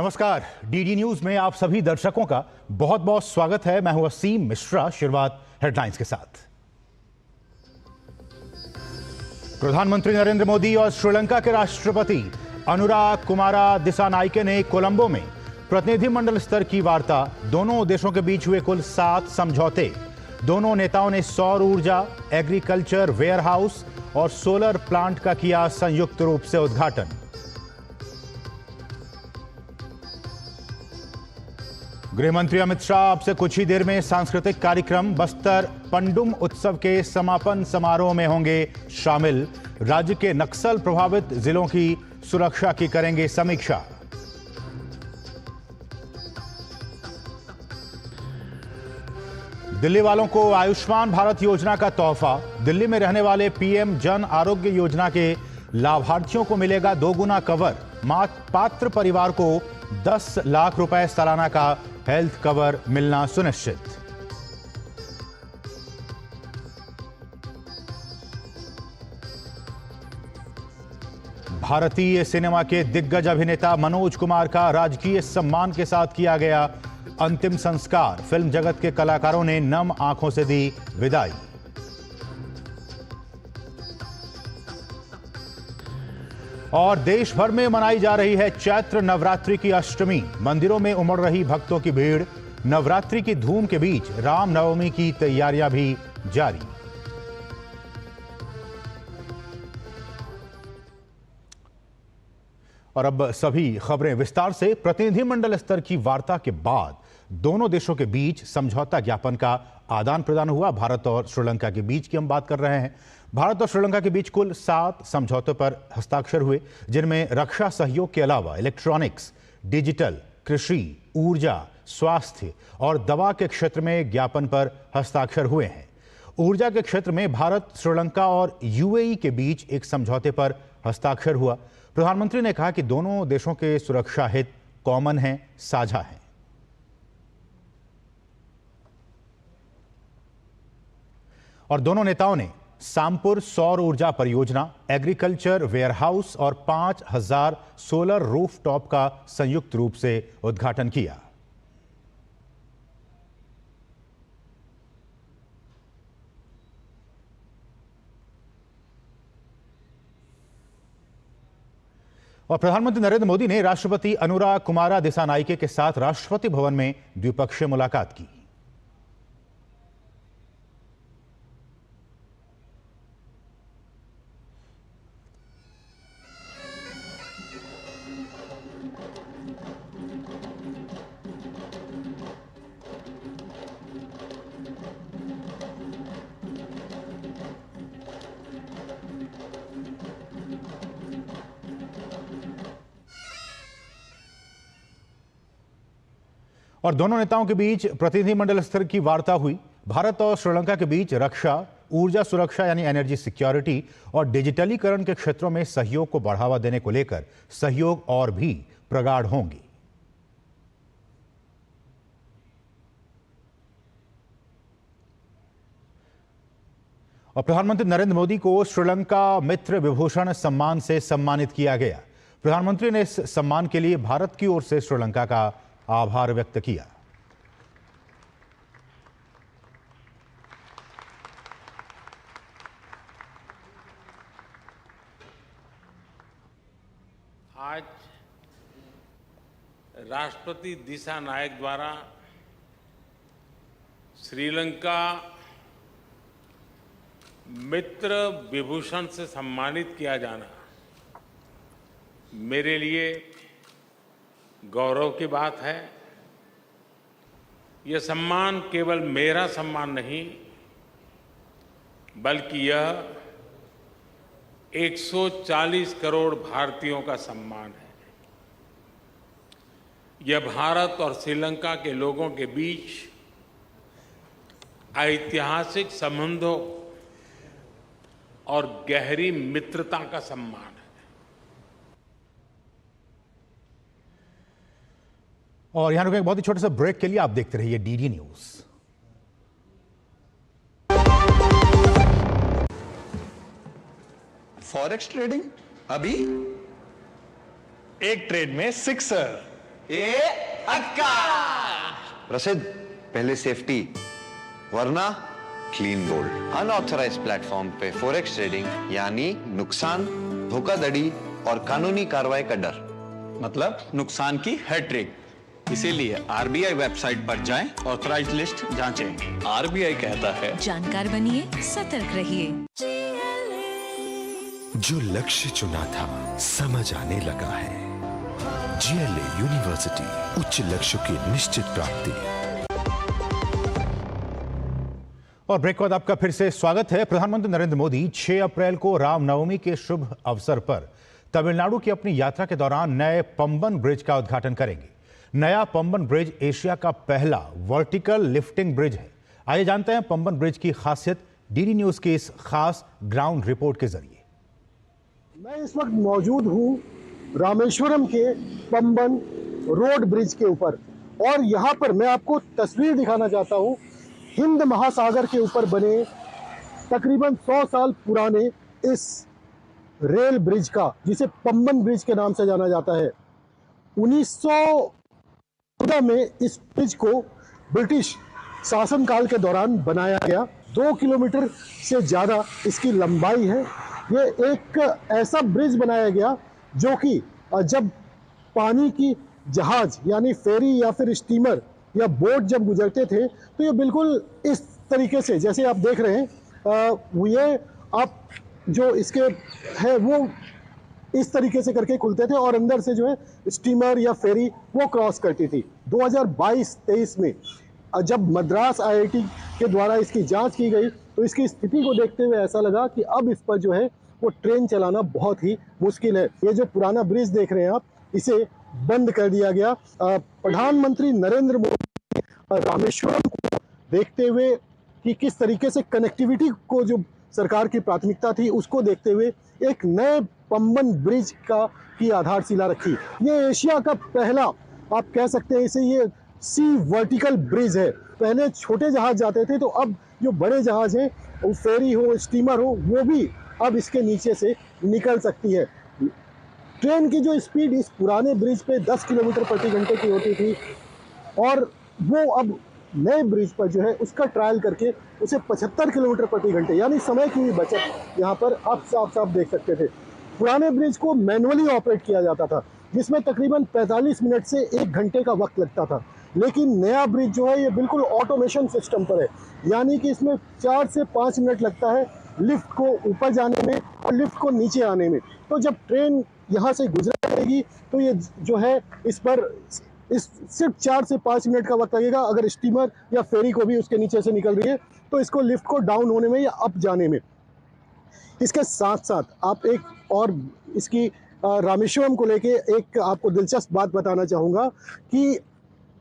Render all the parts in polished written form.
नमस्कार, DD news में आप सभी दर्शकों का बहुत बहुत स्वागत है। मैं हूं असीम मिश्रा। शुरुआत हेडलाइंस के साथ। प्रधानमंत्री नरेंद्र मोदी और श्रीलंका के राष्ट्रपति अनुरा कुमारा दिसानायके ने कोलंबो में प्रतिनिधिमंडल स्तर की वार्ता। दोनों देशों के बीच हुए कुल 7 समझौते। दोनों नेताओं ने सौर ऊर्जा, एग्रीकल्चर, वेयरहाउस और सोलर प्लांट का किया संयुक्त रूप से उद्घाटन। गृह मंत्री अमित शाह अब से कुछ ही देर में सांस्कृतिक कार्यक्रम बस्तर पंडुम उत्सव के समापन समारोह में होंगे शामिल। राज्य के नक्सल प्रभावित जिलों की सुरक्षा की करेंगे समीक्षा। दिल्ली वालों को आयुष्मान भारत योजना का तोहफा। दिल्ली में रहने वाले पीएम जन आरोग्य योजना के लाभार्थियों को मिलेगा 2 गुना कवर। पात्र परिवार को 10 लाख रुपए सालाना का हेल्थ कवर मिलना सुनिश्चित। भारतीय सिनेमा के दिग्गज अभिनेता मनोज कुमार का राजकीय सम्मान के साथ किया गया अंतिम संस्कार। फिल्म जगत के कलाकारों ने नम आंखों से दी विदाई। और देश भर में मनाई जा रही है चैत्र नवरात्रि की अष्टमी। मंदिरों में उमड़ रही भक्तों की भीड़। नवरात्रि की धूम के बीच रामनवमी की तैयारियां भी जारी। और अब सभी खबरें विस्तार से। प्रतिनिधिमंडल स्तर की वार्ता के बाद दोनों देशों के बीच समझौता ज्ञापन का आदान प्रदान हुआ। भारत और श्रीलंका के बीच की हम बात कर रहे हैं। भारत और श्रीलंका के बीच कुल 7 समझौतों पर हस्ताक्षर हुए, जिनमें रक्षा सहयोग के अलावा इलेक्ट्रॉनिक्स, डिजिटल, कृषि, ऊर्जा, स्वास्थ्य और दवा के क्षेत्र में ज्ञापन पर हस्ताक्षर हुए हैं। ऊर्जा के क्षेत्र में भारत, श्रीलंका और यूएई के बीच एक समझौते पर हस्ताक्षर हुआ। प्रधानमंत्री ने कहा कि दोनों देशों के सुरक्षा हित कॉमन हैं, साझा हैं। और दोनों नेताओं ने सामपुर सौर ऊर्जा परियोजना, एग्रीकल्चर वेयरहाउस और 5000 सोलर रूफटॉप का संयुक्त रूप से उद्घाटन किया। और प्रधानमंत्री नरेंद्र मोदी ने राष्ट्रपति अनुरा कुमारा दिसानायके के साथ राष्ट्रपति भवन में द्विपक्षीय मुलाकात की। और दोनों नेताओं के बीच प्रतिनिधिमंडल स्तर की वार्ता हुई। भारत और श्रीलंका के बीच रक्षा, ऊर्जा सुरक्षा यानी एनर्जी सिक्योरिटी और डिजिटलीकरण के क्षेत्रों में सहयोग को बढ़ावा देने को लेकर सहयोग और भी प्रगाढ़ होंगी। और प्रधानमंत्री नरेंद्र मोदी को श्रीलंका मित्र विभूषण सम्मान से सम्मानित किया गया। प्रधानमंत्री ने इस सम्मान के लिए भारत की ओर से श्रीलंका का आभार व्यक्त किया। आज राष्ट्रपति दिसानायक द्वारा श्रीलंका मित्र विभूषण से सम्मानित किया जाना मेरे लिए गौरव की बात है। यह सम्मान केवल मेरा सम्मान नहीं, बल्कि यह 140 करोड़ भारतीयों का सम्मान है। यह भारत और श्रीलंका के लोगों के बीच ऐतिहासिक संबंधों और गहरी मित्रता का सम्मान है। और यहां रुकेंगे बहुत ही छोटे से ब्रेक के लिए। आप देखते रहिए डीडी न्यूज। फॉरेक्स ट्रेडिंग अभी एक ट्रेड में सिक्सर, ए अक्का। प्रसिद्ध, पहले सेफ्टी वरना क्लीन बोल्ड। अनऑथराइज प्लेटफॉर्म पे फॉरेक्स ट्रेडिंग यानी नुकसान, धोखाधड़ी और कानूनी कार्रवाई का डर, मतलब नुकसान की हैट्रिक। इसीलिए आरबीआई वेबसाइट पर जाएं, ऑथराइज्ड लिस्ट जांचें। आरबीआई कहता है, जानकार बनिए, सतर्क रहिए। जो लक्ष्य चुना था समझ आने लगा है। जीएलए यूनिवर्सिटी, उच्च लक्ष्य की निश्चित प्राप्ति। और ब्रेक के बाद आपका फिर से स्वागत है। प्रधानमंत्री नरेंद्र मोदी 6 अप्रैल को रामनवमी के शुभ अवसर पर तमिलनाडु की अपनी यात्रा के दौरान नए पंबन ब्रिज का उद्घाटन करेंगे। नया पंबन ब्रिज एशिया का पहला वर्टिकल लिफ्टिंग ब्रिज है। आइए जानते हैं पंबन ब्रिज की खासियत डीडी न्यूज की इस खास ग्राउंड रिपोर्ट के जरिए। मैं इस वक्त मौजूद हूं रामेश्वरम के पंबन रोड ब्रिज के ऊपर, और यहां पर मैं आपको तस्वीर दिखाना चाहता हूं हिंद महासागर के ऊपर बने तकरीबन 100 साल पुराने इस रेल ब्रिज का, जिसे पंबन ब्रिज के नाम से जाना जाता है। 1914 में इस ब्रिज को ब्रिटिश शासनकाल के दौरान बनाया गया। 2 किलोमीटर से ज़्यादा इसकी लंबाई है। ये एक ऐसा ब्रिज बनाया गया जो कि जब पानी की जहाज यानी फेरी या फिर स्टीमर या बोट जब गुजरते थे तो ये बिल्कुल इस तरीके से, जैसे आप देख रहे हैं, ये आप जो इसके है वो इस तरीके से करके खुलते थे और अंदर से जो है स्टीमर या फेरी वो क्रॉस करती थी। 2022-23 में जब मद्रास आईआईटी के द्वारा इसकी जांच की गई तो इसकी स्थिति को देखते हुए ऐसा लगा कि अब इस पर जो है वो ट्रेन चलाना बहुत ही मुश्किल है। ये जो पुराना ब्रिज देख रहे हैं आप, इसे बंद कर दिया गया। प्रधानमंत्री नरेंद्र मोदी ने रामेश्वरम को देखते हुए कि किस तरीके से कनेक्टिविटी को जो सरकार की प्राथमिकता थी उसको देखते हुए एक नए पंबन ब्रिज की आधारशिला रखी। ये एशिया का पहला, आप कह सकते हैं इसे, ये सी वर्टिकल ब्रिज है। पहले छोटे जहाज जाते थे, तो अब जो बड़े जहाज हैं, वो फेरी हो, स्टीमर हो, वो भी अब इसके नीचे से निकल सकती है। ट्रेन की जो स्पीड इस पुराने ब्रिज पे 10 किलोमीटर प्रति घंटे की होती थी, और वो अब नए ब्रिज पर जो है उसका ट्रायल करके उसे 75 किलोमीटर प्रति घंटे, यानी समय की भी बचत यहाँ पर आप साफ साफ देख सकते थे। पुराने ब्रिज को मैनुअली ऑपरेट किया जाता था, जिसमें तकरीबन 45 मिनट से 1 घंटे का वक्त लगता था। लेकिन नया ब्रिज जो है ये बिल्कुल ऑटोमेशन सिस्टम पर है, यानी कि इसमें 4 से 5 मिनट लगता है लिफ्ट को ऊपर जाने में और लिफ्ट को नीचे आने में। तो जब ट्रेन यहाँ से गुजर जाएगी तो ये जो है इस पर सिर्फ 4 से 5 मिनट का वक्त लगेगा। अगर स्टीमर या फेरी को भी उसके नीचे से निकल रही है तो इसको लिफ्ट को डाउन होने में या अप जाने में। इसके साथ साथ आप एक और इसकी रामेश्वरम को लेके एक आपको दिलचस्प बात बताना चाहूँगा कि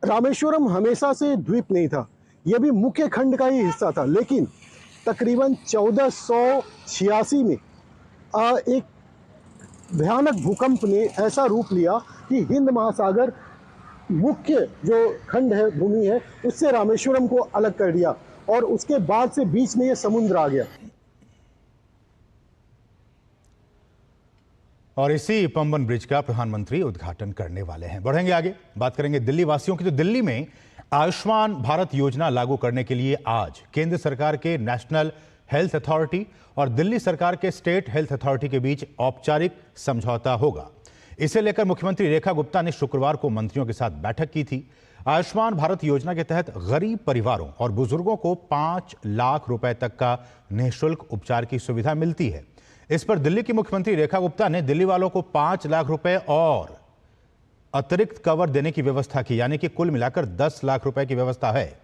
रामेश्वरम हमेशा से द्वीप नहीं था, यह भी मुख्य खंड का ही हिस्सा था। लेकिन तकरीबन 1486 में एक भयानक भूकंप ने ऐसा रूप लिया कि हिंद महासागर मुख्य जो खंड है, भूमि है, उससे रामेश्वरम को अलग कर दिया, और उसके बाद से बीच में ये समुद्र आ गया। और इसी पंबन ब्रिज का प्रधानमंत्री उद्घाटन करने वाले हैं। बढ़ेंगे आगे, बात करेंगे दिल्ली वासियों की। तो दिल्ली में आयुष्मान भारत योजना लागू करने के लिए आज केंद्र सरकार के नेशनल हेल्थ अथॉरिटी और दिल्ली सरकार के स्टेट हेल्थ अथॉरिटी के बीच औपचारिक समझौता होगा। इसे लेकर मुख्यमंत्री रेखा गुप्ता ने शुक्रवार को मंत्रियों के साथ बैठक की थी। आयुष्मान भारत योजना के तहत गरीब परिवारों और बुजुर्गों को 5 लाख रुपए तक का निःशुल्क उपचार की सुविधा मिलती है। इस पर दिल्ली की मुख्यमंत्री रेखा गुप्ता ने दिल्ली वालों को 5 लाख रुपए और अतिरिक्त कवर देने की व्यवस्था की, यानी कि कुल मिलाकर 10 लाख रुपए की व्यवस्था है।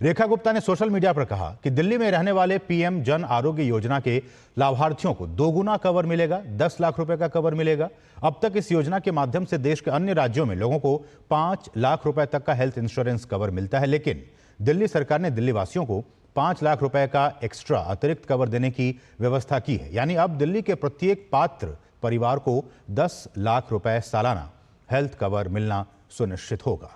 रेखा गुप्ता ने सोशल मीडिया पर कहा कि दिल्ली में रहने वाले पीएम जन आरोग्य योजना के लाभार्थियों को 2 गुना कवर मिलेगा, 10 लाख रुपए का कवर मिलेगा। अब तक इस योजना के माध्यम से देश के अन्य राज्यों में लोगों को 5 लाख रुपए तक का हेल्थ इंश्योरेंस कवर मिलता है, लेकिन दिल्ली सरकार ने दिल्ली वासियों को 5 लाख रुपए का एक्स्ट्रा अतिरिक्त कवर देने की व्यवस्था की है। यानी अब दिल्ली के प्रत्येक पात्र परिवार को 10 लाख रुपए सालाना हेल्थ कवर मिलना सुनिश्चित होगा।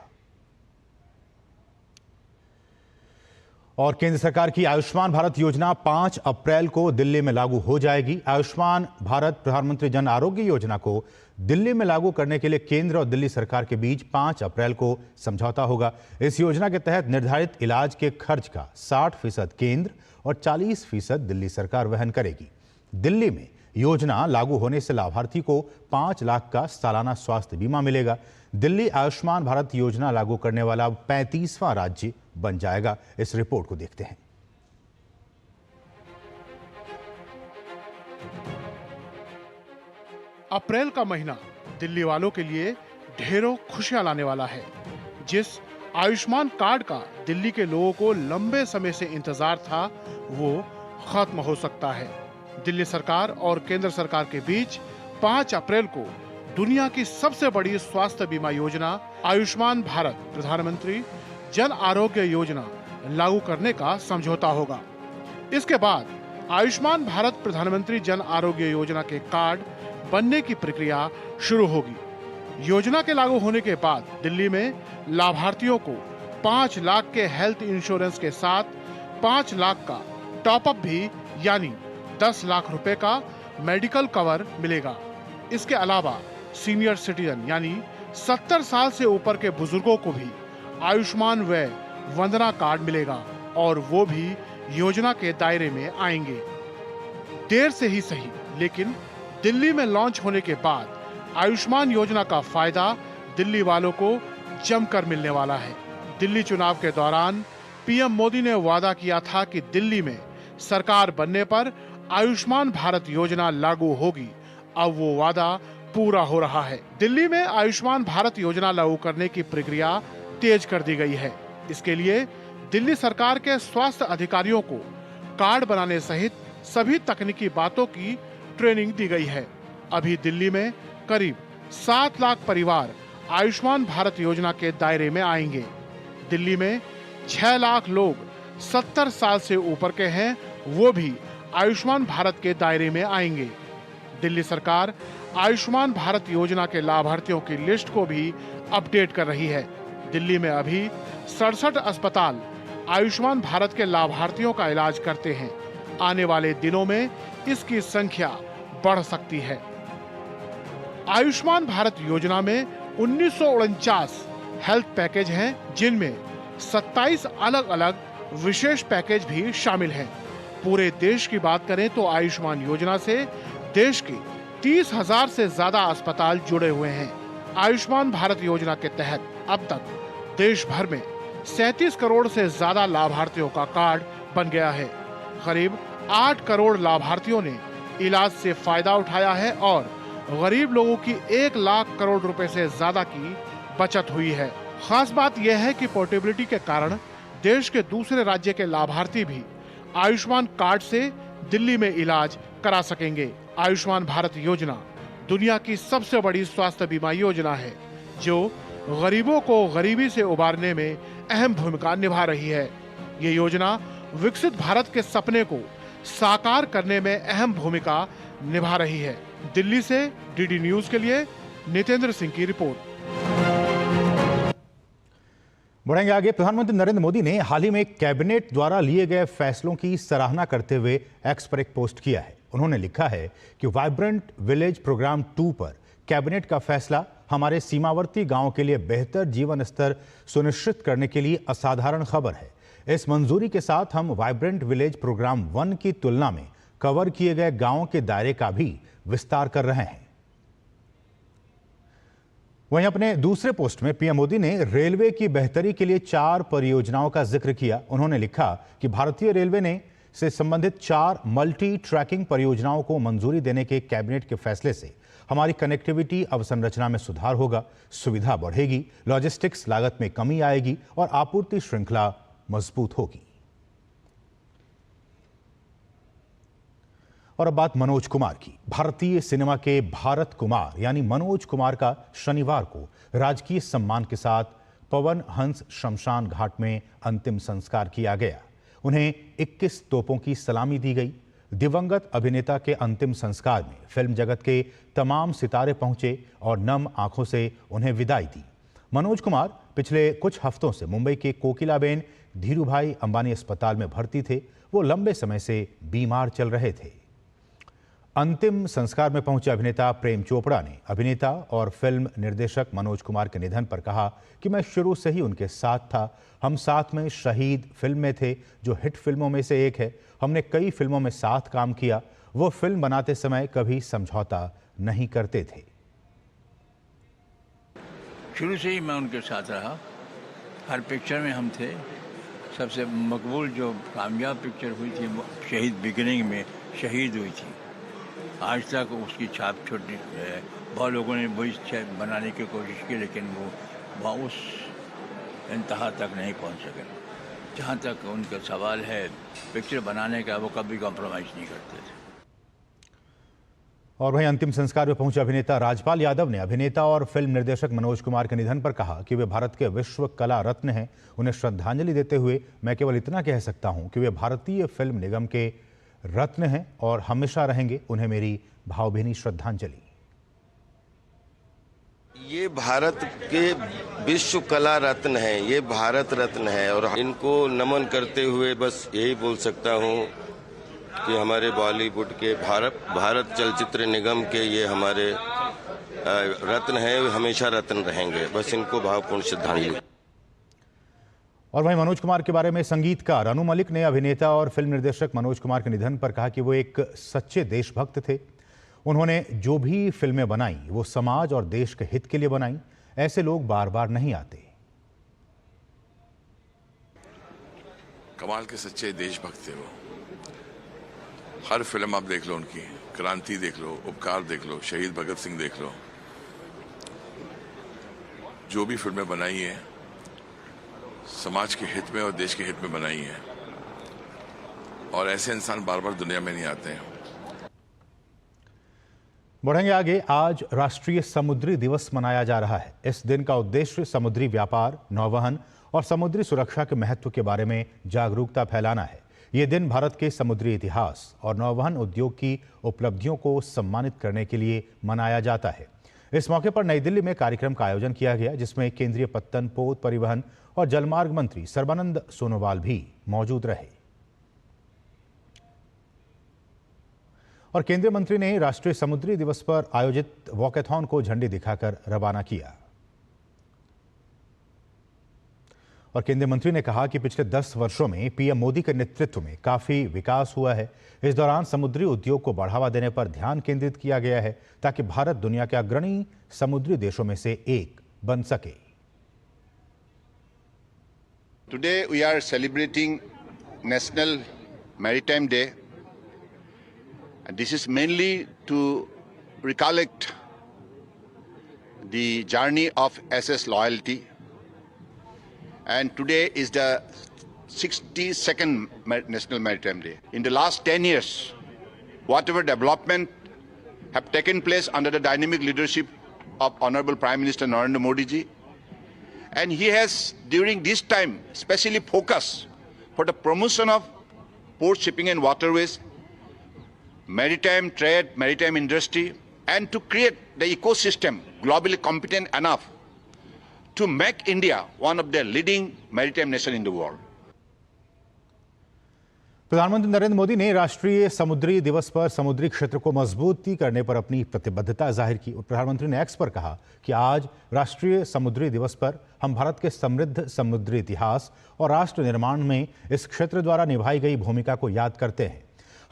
और केंद्र सरकार की आयुष्मान भारत योजना 5 अप्रैल को दिल्ली में लागू हो जाएगी। आयुष्मान भारत प्रधानमंत्री जन आरोग्य योजना को दिल्ली में लागू करने के लिए केंद्र और दिल्ली सरकार के बीच 5 अप्रैल को समझौता होगा। इस योजना के तहत निर्धारित इलाज के खर्च का 60% केंद्र और 40% दिल्ली सरकार वहन करेगी। दिल्ली में योजना लागू होने से लाभार्थी को 5 लाख का सालाना स्वास्थ्य बीमा मिलेगा। दिल्ली आयुष्मान भारत योजना लागू करने वाला 35वां राज्य बन जाएगा। इस रिपोर्ट को देखते हैं। अप्रैल का महीना दिल्ली वालों के लिए ढेरों खुशियां लाने वाला है। जिस आयुष्मान कार्ड का दिल्ली के लोगों को लंबे समय से इंतजार था, वो खत्म हो सकता है। दिल्ली सरकार और केंद्र सरकार के बीच 5 अप्रैल को दुनिया की सबसे बड़ी स्वास्थ्य बीमा योजना आयुष्मान भारत प्रधानमंत्री जन आरोग्य योजना लागू करने का समझौता होगा। इसके बाद आयुष्मान भारत प्रधानमंत्री जन आरोग्य योजना के कार्ड बनने की प्रक्रिया शुरू होगी। योजना के लागू होने के बाद दिल्ली में लाभार्थियों को 5 लाख के हेल्थ इंश्योरेंस के साथ 5 लाख का टॉप अप भी यानी 10 लाख रुपए का मेडिकल कवर मिलेगा। इसके अलावा सीनियर सिटीजन यानी 70 साल से ऊपर के बुजुर्गों को भी आयुष्मान वय वंदना कार्ड मिलेगा और वो भी योजना के दायरे में आएंगे। देर से ही सही, लेकिन दिल्ली में लॉन्च होने के बाद आयुष्मान योजना का फायदा दिल्ली वालों को जमकर मिलने वाला है। दिल्ली चुनाव के दौरान पीएम मोदी ने वादा किया था कि दिल्ली में सरकार बनने पर आयुष्मान भारत योजना लागू होगी। अब वो वादा पूरा हो रहा है। दिल्ली में आयुष्मान भारत योजना लागू करने की प्रक्रिया तेज कर दी गई है। इसके लिए दिल्ली सरकार के स्वास्थ्य अधिकारियों को कार्ड बनाने सहित सभी तकनीकी बातों की ट्रेनिंग दी गई है। अभी दिल्ली में करीब 7 लाख परिवार आयुष्मान भारत योजना के दायरे में आएंगे। दिल्ली में 6 लाख लोग 70 साल से ऊपर के हैं, वो भी आयुष्मान भारत के दायरे में आएंगे। दिल्ली सरकार आयुष्मान भारत योजना के लाभार्थियों की लिस्ट को भी अपडेट कर रही है। दिल्ली में अभी 67 अस्पताल आयुष्मान भारत के लाभार्थियों का इलाज करते हैं। आने वाले दिनों में इसकी संख्या बढ़ सकती है। आयुष्मान भारत योजना में 1949 हेल्थ पैकेज हैं, जिनमें 27 अलग अलग विशेष पैकेज भी शामिल हैं। पूरे देश की बात करें तो आयुष्मान योजना से देश के 30,000 से ज्यादा अस्पताल जुड़े हुए हैं। आयुष्मान भारत योजना के तहत अब तक देश भर में 37 करोड़ से ज्यादा लाभार्थियों का कार्ड बन गया है। करीब 8 करोड़ लाभार्थियों ने इलाज से फायदा उठाया है और गरीब लोगों की 1 लाख करोड़ रुपए से ज्यादा की बचत हुई है। खास बात यह है कि पोर्टेबिलिटी के कारण देश के दूसरे राज्य के लाभार्थी भी आयुष्मान कार्ड से दिल्ली में इलाज करा सकेंगे। आयुष्मान भारत योजना दुनिया की सबसे बड़ी स्वास्थ्य बीमा योजना है, जो गरीबों को गरीबी से उबारने में अहम भूमिका निभा रही है। ये योजना विकसित भारत के सपने को साकार करने में अहम भूमिका निभा रही है। दिल्ली से डीडी न्यूज के लिए नितेंद्र सिंह की रिपोर्ट। बढ़ेंगे आगे। प्रधानमंत्री नरेंद्र मोदी ने हाल ही में कैबिनेट द्वारा लिए गए फैसलों की सराहना करते हुए एक्स पर एक पोस्ट किया है। उन्होंने लिखा है कि वाइब्रेंट विलेज प्रोग्राम 2 पर कैबिनेट का फैसला हमारे सीमावर्ती गांवों के लिए बेहतर जीवन स्तर सुनिश्चित करने के लिए असाधारण खबर है। इस मंजूरी के साथ हम वाइब्रेंट विलेज प्रोग्राम 1 की तुलना में कवर किए गए गांवों के दायरे का भी विस्तार कर रहे हैं। वहीं अपने दूसरे पोस्ट में पीएम मोदी ने रेलवे की बेहतरी के लिए 4 परियोजनाओं का जिक्र किया। उन्होंने लिखा कि भारतीय रेलवे ने से संबंधित 4 मल्टी ट्रैकिंग परियोजनाओं को मंजूरी देने के कैबिनेट के फैसले से हमारी कनेक्टिविटी अवसंरचना में सुधार होगा, सुविधा बढ़ेगी, लॉजिस्टिक्स लागत में कमी आएगी और आपूर्ति श्रृंखला मजबूत होगी। और अब बात मनोज कुमार की। भारतीय सिनेमा के भारत कुमार यानी मनोज कुमार का शनिवार को राजकीय सम्मान के साथ पवन हंस शमशान घाट में अंतिम संस्कार किया गया। उन्हें 21 तोपों की सलामी दी गई। दिवंगत अभिनेता के अंतिम संस्कार में फिल्म जगत के तमाम सितारे पहुंचे और नम आंखों से उन्हें विदाई दी। मनोज कुमार पिछले कुछ हफ्तों से मुंबई के कोकिलाबेन धीरूभाई अंबानी अस्पताल में भर्ती थे। वो लंबे समय से बीमार चल रहे थे। अंतिम संस्कार में पहुंचे अभिनेता प्रेम चोपड़ा ने अभिनेता और फिल्म निर्देशक मनोज कुमार के निधन पर कहा कि मैं शुरू से ही उनके साथ था। हम साथ में शहीद फिल्म में थे, जो हिट फिल्मों में से एक है। हमने कई फिल्मों में साथ काम किया। वो फिल्म बनाते समय कभी समझौता नहीं करते थे। शुरू से ही मैं उनके साथ रहा, हर पिक्चर में हम थे। सबसे मकबूल जो कामयाब पिक्चर हुई थी वो शहीद बिगिनिंग में शहीद हुई थी। आज तक उसकी छाप छोटी है। बहुत लोगों ने वही बनाने की कोशिश की, लेकिन वो उस इंतहा तक नहीं पहुंच सके। जहां तक उनका सवाल है पिक्चर बनाने का, वो कभी कॉम्प्रोमाइज़ नहीं करते थे। और वहीं अंतिम संस्कार में पहुंचे अभिनेता राजपाल यादव ने अभिनेता और फिल्म निर्देशक मनोज कुमार के निधन पर कहा कि वे भारत के विश्व कला रत्न हैं। उन्हें श्रद्धांजलि देते हुए मैं केवल इतना कह सकता हूं कि वे भारतीय फिल्म निगम के रत्न हैं और हमेशा रहेंगे। उन्हें मेरी भावभीनी श्रद्धांजलि। ये भारत के विश्व कला रत्न हैं, ये भारत रत्न है और इनको नमन करते हुए बस यही बोल सकता हूँ कि हमारे बॉलीवुड के भारत चलचित्र निगम के ये हमारे रत्न हैं, हमेशा रत्न रहेंगे। बस इनको भावपूर्ण श्रद्धांजलि। और वहीं मनोज कुमार के बारे में संगीतकार अनु मलिक ने अभिनेता और फिल्म निर्देशक मनोज कुमार के निधन पर कहा कि वो एक सच्चे देशभक्त थे। उन्होंने जो भी फिल्में बनाई वो समाज और देश के हित के लिए बनाई। ऐसे लोग बार बार नहीं आते। कमाल के सच्चे देशभक्त थे वो। हर फिल्म आप देख लो उनकी, क्रांति देख लो, उपकार देख लो, शहीद भगत सिंह देख लो, जो भी फिल्में बनाई हैं समाज के हित में और देश के हित में बनाई हैं। और ऐसे इंसान बार बार दुनिया में नहीं आते हैं। बढ़ेंगे आगे। आज राष्ट्रीय समुद्री दिवस मनाया जा रहा है। इस दिन का उद्देश्य समुद्री व्यापार, नौवहन और समुद्री सुरक्षा के महत्व के बारे में जागरूकता फैलाना है। ये दिन भारत के समुद्री इतिहास और नौवहन उद्योग की उपलब्धियों को सम्मानित करने के लिए मनाया जाता है। इस मौके पर नई दिल्ली में कार्यक्रम का आयोजन किया गया, जिसमें केंद्रीय पत्तन, पोत, परिवहन और जलमार्ग मंत्री सर्बानंद सोनोवाल भी मौजूद रहे। और केंद्रीय मंत्री ने राष्ट्रीय समुद्री दिवस पर आयोजित वॉकेथॉन को झंडी दिखाकर रवाना किया। और केंद्रीय मंत्री ने कहा कि पिछले 10 वर्षों में पीएम मोदी के नेतृत्व में काफी विकास हुआ है। इस दौरान समुद्री उद्योग को बढ़ावा देने पर ध्यान केंद्रित किया गया है, ताकि भारत दुनिया के अग्रणी समुद्री देशों में से एक बन सके। Today we are celebrating National Maritime Day, and this is mainly to recollect the journey of SS Loyalty. And today is the 62nd National Maritime Day. In the last 10 years, whatever development have taken place under the dynamic leadership of Honorable Prime Minister Narendra Modi ji, and he has during this time specially focused for the promotion of port shipping and waterways, maritime trade, maritime industry, and to create the ecosystem globally competent enough to make India one of the leading maritime nations in the world. प्रधानमंत्री नरेंद्र मोदी ने राष्ट्रीय समुद्री दिवस पर समुद्री क्षेत्र को मजबूती करने पर अपनी प्रतिबद्धता जाहिर की। प्रधानमंत्री ने एक्स पर कहा कि आज राष्ट्रीय समुद्री दिवस पर हम भारत के समृद्ध समुद्री इतिहास और राष्ट्र निर्माण में इस क्षेत्र द्वारा निभाई गई भूमिका को याद करते हैं।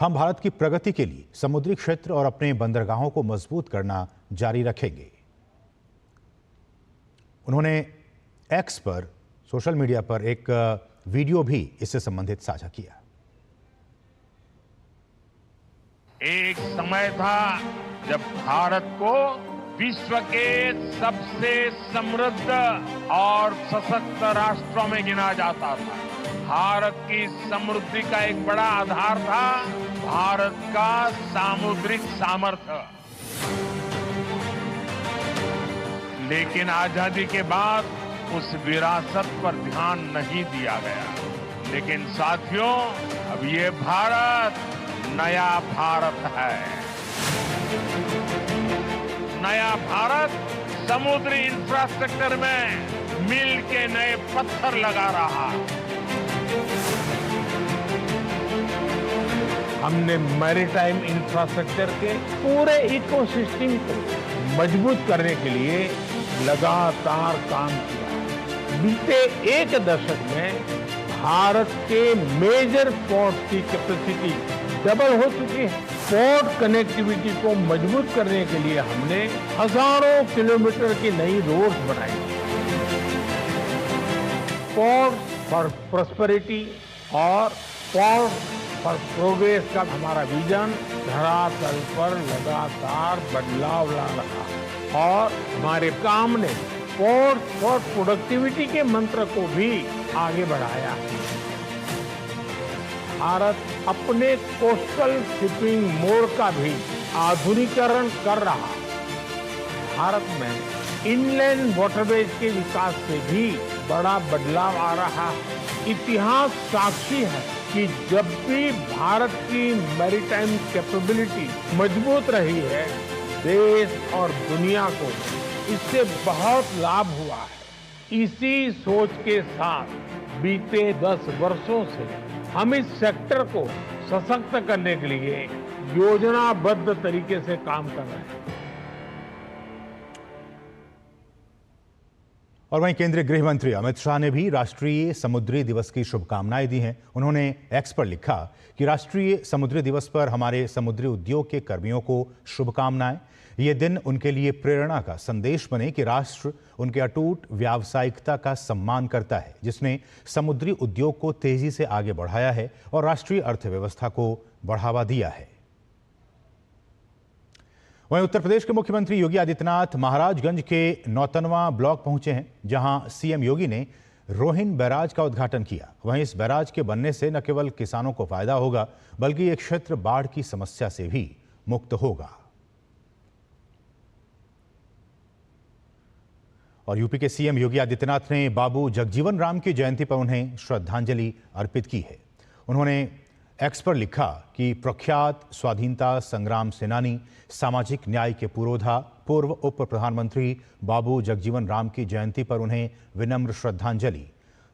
हम भारत की प्रगति के लिए समुद्री क्षेत्र और अपने बंदरगाहों को मजबूत करना जारी रखेंगे। उन्होंने एक्स पर, सोशल मीडिया पर एक वीडियो भी इससे संबंधित साझा किया। एक समय था जब भारत को विश्व के सबसे समृद्ध और सशक्त राष्ट्रों में गिना जाता था। भारत की समृद्धि का एक बड़ा आधार था भारत का सामुद्रिक सामर्थ्य। लेकिन आजादी के बाद उस विरासत पर ध्यान नहीं दिया गया। लेकिन साथियों, अब ये भारत नया भारत है। नया भारत समुद्री इंफ्रास्ट्रक्चर में मिल के नए पत्थर लगा रहा है। हमने मैरीटाइम इंफ्रास्ट्रक्चर के पूरे इकोसिस्टम को मजबूत करने के लिए लगातार काम किया। बीते एक दशक में भारत के मेजर पोर्ट की कैपेसिटी डबल हो चुकी है। पोर्ट कनेक्टिविटी को मजबूत करने के लिए हमने हजारों किलोमीटर की नई रोड्स बनाई। पोर्ट फॉर प्रॉस्पेरिटी और पोर्ट फॉर प्रोग्रेस का हमारा विजन धरातल पर लगातार बदलाव ला रहा है और हमारे काम ने पोर्ट फॉर प्रोडक्टिविटी के मंत्र को भी आगे बढ़ाया है। भारत अपने कोस्टल शिपिंग मोड का भी आधुनिकीकरण कर रहा है। भारत में इनलैंड वाटरवेज के विकास से भी बड़ा बदलाव आ रहा है। इतिहास साक्षी है कि जब भी भारत की मैरीटाइम कैपेबिलिटी मजबूत रही है, देश और दुनिया को इससे बहुत लाभ हुआ है। इसी सोच के साथ बीते 10 वर्षों से हम इस सेक्टर को सशक्त करने के लिए योजनाबद्ध तरीके से काम कर रहे हैं। और वहीं केंद्रीय गृह मंत्री अमित शाह ने भी राष्ट्रीय समुद्री दिवस की शुभकामनाएं दी हैं। उन्होंने एक्स पर लिखा कि राष्ट्रीय समुद्री दिवस पर हमारे समुद्री उद्योग के कर्मियों को शुभकामनाएं। ये दिन उनके लिए प्रेरणा का संदेश बने कि राष्ट्र उनके अटूट व्यावसायिकता का सम्मान करता है, जिसने समुद्री उद्योग को तेजी से आगे बढ़ाया है और राष्ट्रीय अर्थव्यवस्था को बढ़ावा दिया है। वहीं उत्तर प्रदेश के मुख्यमंत्री योगी आदित्यनाथ महाराजगंज के नौतनवा ब्लॉक पहुंचे हैं, जहां सीएम योगी ने रोहिन बैराज का उद्घाटन किया। वहीं इस बैराज के बनने से न केवल किसानों को फायदा होगा, बल्कि ये क्षेत्र बाढ़ की समस्या से भी मुक्त होगा। और यूपी के सीएम योगी आदित्यनाथ ने बाबू जगजीवन राम की जयंती पर उन्हें श्रद्धांजलि अर्पित की है। उन्होंने एक्स पर लिखा कि प्रख्यात स्वाधीनता संग्राम सेनानी, सामाजिक न्याय के पुरोधा, पूर्व उप प्रधानमंत्री बाबू जगजीवन राम की जयंती पर उन्हें विनम्र श्रद्धांजलि।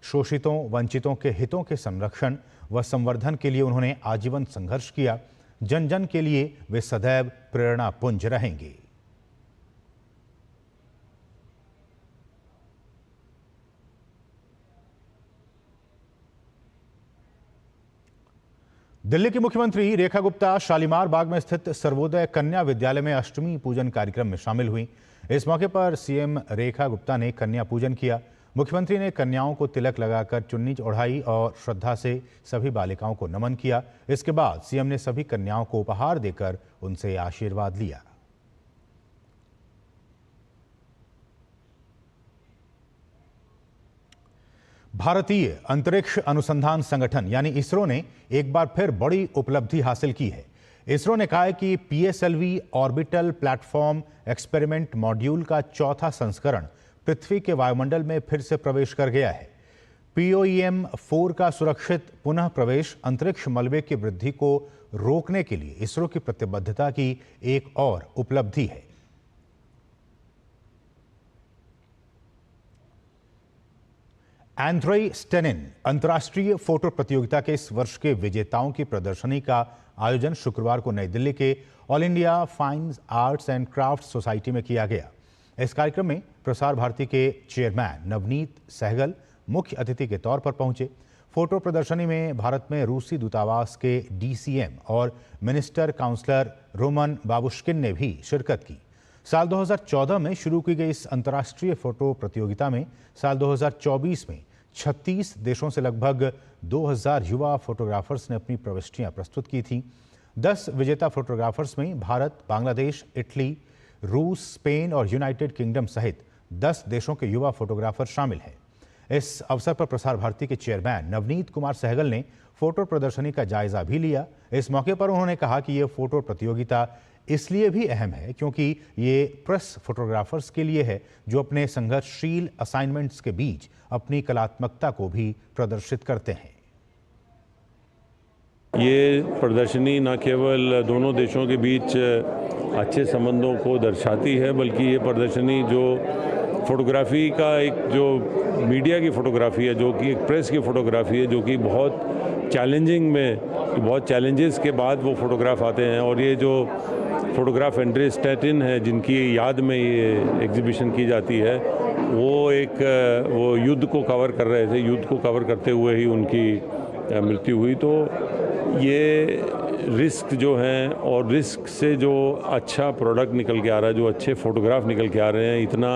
शोषितों, वंचितों के हितों के संरक्षण व संवर्धन के लिए उन्होंने आजीवन संघर्ष किया। जन जन के लिए वे सदैव प्रेरणा पुंज रहेंगे। दिल्ली की मुख्यमंत्री रेखा गुप्ता शालीमार बाग में स्थित सर्वोदय कन्या विद्यालय में अष्टमी पूजन कार्यक्रम में शामिल हुई। इस मौके पर सीएम रेखा गुप्ता ने कन्या पूजन किया। मुख्यमंत्री ने कन्याओं को तिलक लगाकर चुन्नी ओढ़ाई और श्रद्धा से सभी बालिकाओं को नमन किया। इसके बाद सीएम ने सभी कन्याओं को उपहार देकर उनसे आशीर्वाद लिया। भारतीय अंतरिक्ष अनुसंधान संगठन यानी इसरो ने एक बार फिर बड़ी उपलब्धि हासिल की है। इसरो ने कहा है कि PSLV orbital platform experiment module का चौथा संस्करण पृथ्वी के वायुमंडल में फिर से प्रवेश कर गया है। POEM-4 का सुरक्षित पुनः प्रवेश अंतरिक्ष मलबे की वृद्धि को रोकने के लिए इसरो की प्रतिबद्धता की एक और उपलब्धि है। एंड्रे स्टेनिन अंतर्राष्ट्रीय फोटो प्रतियोगिता के इस वर्ष के विजेताओं की प्रदर्शनी का आयोजन शुक्रवार को नई दिल्ली के all India fine arts and craft society में किया गया। इस कार्यक्रम में प्रसार भारती के चेयरमैन नवनीत सहगल मुख्य अतिथि के तौर पर पहुंचे। फोटो प्रदर्शनी में भारत में रूसी दूतावास के DCM और मिनिस्टर काउंसलर रोमन बाबुश्किन ने भी शिरकत की। साल 2014 में शुरू की गई इस अंतर्राष्ट्रीय फोटो प्रतियोगिता में साल 2024 में 36 देशों से लगभग 2000 युवा फोटोग्राफर्स ने अपनी प्रविष्टियां प्रस्तुत की थीं। 10 विजेता फोटोग्राफर्स में भारत, बांग्लादेश, इटली, रूस, स्पेन और यूनाइटेड किंगडम सहित 10 देशों के युवा फोटोग्राफर शामिल हैं। इस अवसर पर प्रसार भारती के चेयरमैन नवनीत कुमार सहगल ने फोटो प्रदर्शनी का जायजा भी लिया। इस मौके पर उन्होंने कहा कि यह फोटो प्रतियोगिता इसलिए भी अहम है क्योंकि ये प्रेस फोटोग्राफर्स के लिए है जो अपने संघर्षशील असाइनमेंट्स के बीच अपनी कलात्मकता को भी प्रदर्शित करते हैं। ये प्रदर्शनी न केवल दोनों देशों के बीच अच्छे संबंधों को दर्शाती है, बल्कि ये प्रदर्शनी जो फोटोग्राफी का एक जो मीडिया की फ़ोटोग्राफी है, जो कि एक प्रेस की फ़ोटोग्राफी है, जो कि बहुत चैलेंजिंग में, बहुत चैलेंजेस के बाद वो फ़ोटोग्राफ आते हैं। और ये जो फ़ोटोग्राफ एंड्रे स्टैटिन है, जिनकी याद में ये एग्जीबिशन की जाती है, वो युद्ध को कवर कर रहे थे, युद्ध को कवर करते हुए ही उनकी मृत्यु हुई। तो ये रिस्क जो हैं, और रिस्क से जो अच्छा प्रोडक्ट निकल के आ रहा है, जो अच्छे फ़ोटोग्राफ निकल के आ रहे हैं, इतना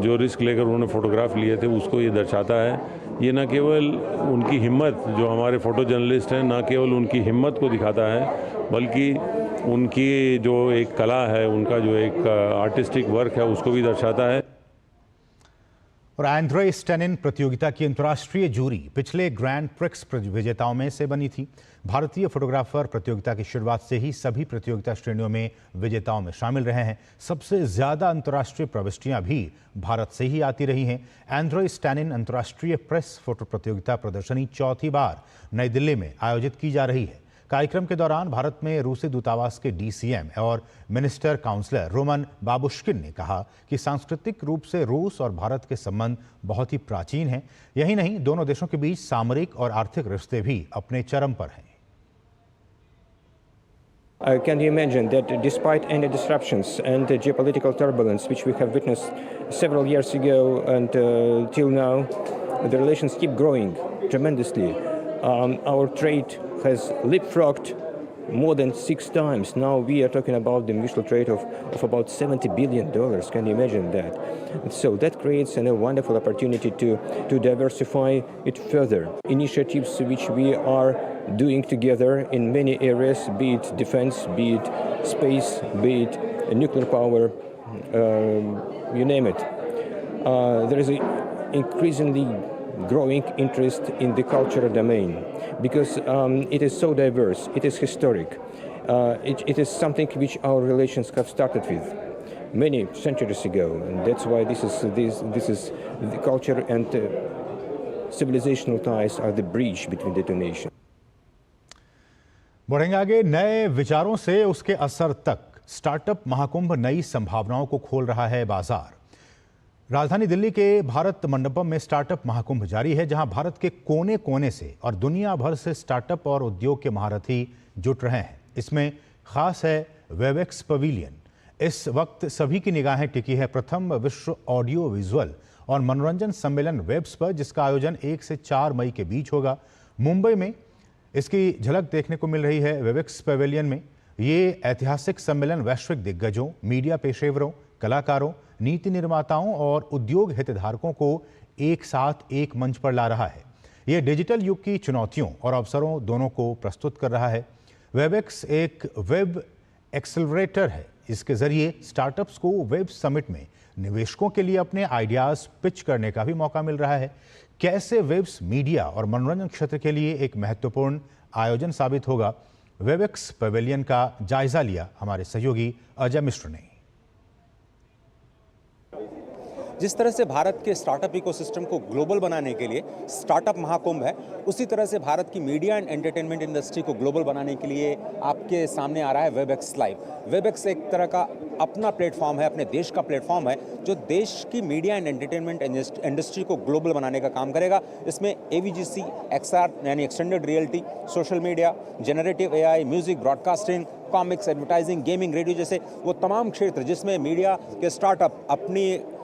जो रिस्क लेकर उन्होंने फ़ोटोग्राफ लिए थे, उसको ये दर्शाता है। ये न केवल उनकी हिम्मत, जो हमारे फ़ोटो जर्नलिस्ट हैं, न केवल उनकी हिम्मत को दिखाता है, बल्कि उनकी जो एक कला है, उनका जो एक आर्टिस्टिक वर्क है, उसको भी दर्शाता है। और एंड्रे स्टैटिन प्रतियोगिता की अंतर्राष्ट्रीय जूरी पिछले ग्रैंड प्रिक्स विजेताओं में से बनी थी। भारतीय फोटोग्राफर प्रतियोगिता की शुरुआत से ही सभी प्रतियोगिता श्रेणियों में विजेताओं में शामिल रहे हैं। सबसे ज्यादा अंतर्राष्ट्रीय प्रविष्टियां भी भारत से ही आती रही हैं। एंड्रे स्टैटिन अंतर्राष्ट्रीय प्रेस फोटो प्रतियोगिता प्रदर्शनी चौथी बार नई दिल्ली में आयोजित की जा रही है। कार्यक्रम के दौरान भारत में रूसी दूतावास के डीसीएम और मिनिस्टर काउंसलर रोमन बाबुश्किन ने कहा कि सांस्कृतिक रूप से रूस और भारत के संबंध बहुत ही प्राचीन हैं। यही नहीं, दोनों देशों के बीच सामरिक और आर्थिक रिश्ते भी अपने चरम पर हैं। Can you imagine that despite any disruptions and the geopolitical turbulence which we have witnessed several years ago and till now, the relations keep growing tremendously. Our trade has leapfrogged more than 6 times. Now we are talking about the mutual trade of about $70 billion. Can you imagine that? So that creates a wonderful opportunity to diversify it further. Initiatives which we are doing together in many areas, be it defense, be it space, be it nuclear power, you name it. There is an increasingly growing interest in the cultural domain because it is so diverse, it is historic, it is something which our relations have started with many centuries ago, and that's why this is the culture and civilizational ties are the bridge between the two nations. बढ़ेंगे आगे। नए विचारों से उसके असर तक startup Mahakumbh नई संभावनाओं को खोल रहा है बाजार। राजधानी दिल्ली के भारत मंडपम में स्टार्टअप महाकुंभ जारी है, जहां भारत के कोने कोने से और दुनिया भर से स्टार्टअप और उद्योग के महारथी जुट रहे हैं। इसमें खास है वेबएक्स पवेलियन। इस वक्त सभी की निगाहें टिकी है प्रथम विश्व ऑडियो विजुअल और मनोरंजन सम्मेलन वेब्स पर, जिसका आयोजन 1 से 4 मई के बीच होगा। मुंबई में इसकी झलक देखने को मिल रही है। वेबएक्स पवेलियन में ये ऐतिहासिक सम्मेलन वैश्विक दिग्गजों, मीडिया पेशेवरों, कलाकारों, नीति निर्माताओं और उद्योग हितधारकों को एक साथ एक मंच पर ला रहा है। ये डिजिटल युग की चुनौतियों और अवसरों दोनों को प्रस्तुत कर रहा है। वेबएक्स एक वेब एक्सेलरेटर है। इसके जरिए स्टार्टअप्स को वेब समिट में निवेशकों के लिए अपने आइडियाज पिच करने का भी मौका मिल रहा है। कैसे वेब्स मीडिया और मनोरंजन क्षेत्र के लिए एक महत्वपूर्ण आयोजन साबित होगा, वेबएक्स पवेलियन का जायजा लिया हमारे सहयोगी अजय मिश्र ने। जिस तरह से भारत के स्टार्टअप इकोसिस्टम को ग्लोबल बनाने के लिए स्टार्टअप महाकुंभ है, उसी तरह से भारत की मीडिया एंड एंटरटेनमेंट इंडस्ट्री को ग्लोबल बनाने के लिए आपके सामने आ रहा है वेबएक्स लाइव। वेबएक्स एक तरह का अपना प्लेटफॉर्म है, अपने देश का प्लेटफॉर्म है, जो देश की मीडिया एंड एंटरटेनमेंट इंडस्ट्री को ग्लोबल बनाने का काम करेगा। इसमें AVGC, XR यानी extended reality, social media, generative AI, music, broadcasting, comics, advertising, gaming, radio जैसे वो तमाम क्षेत्र जिसमें मीडिया के स्टार्टअप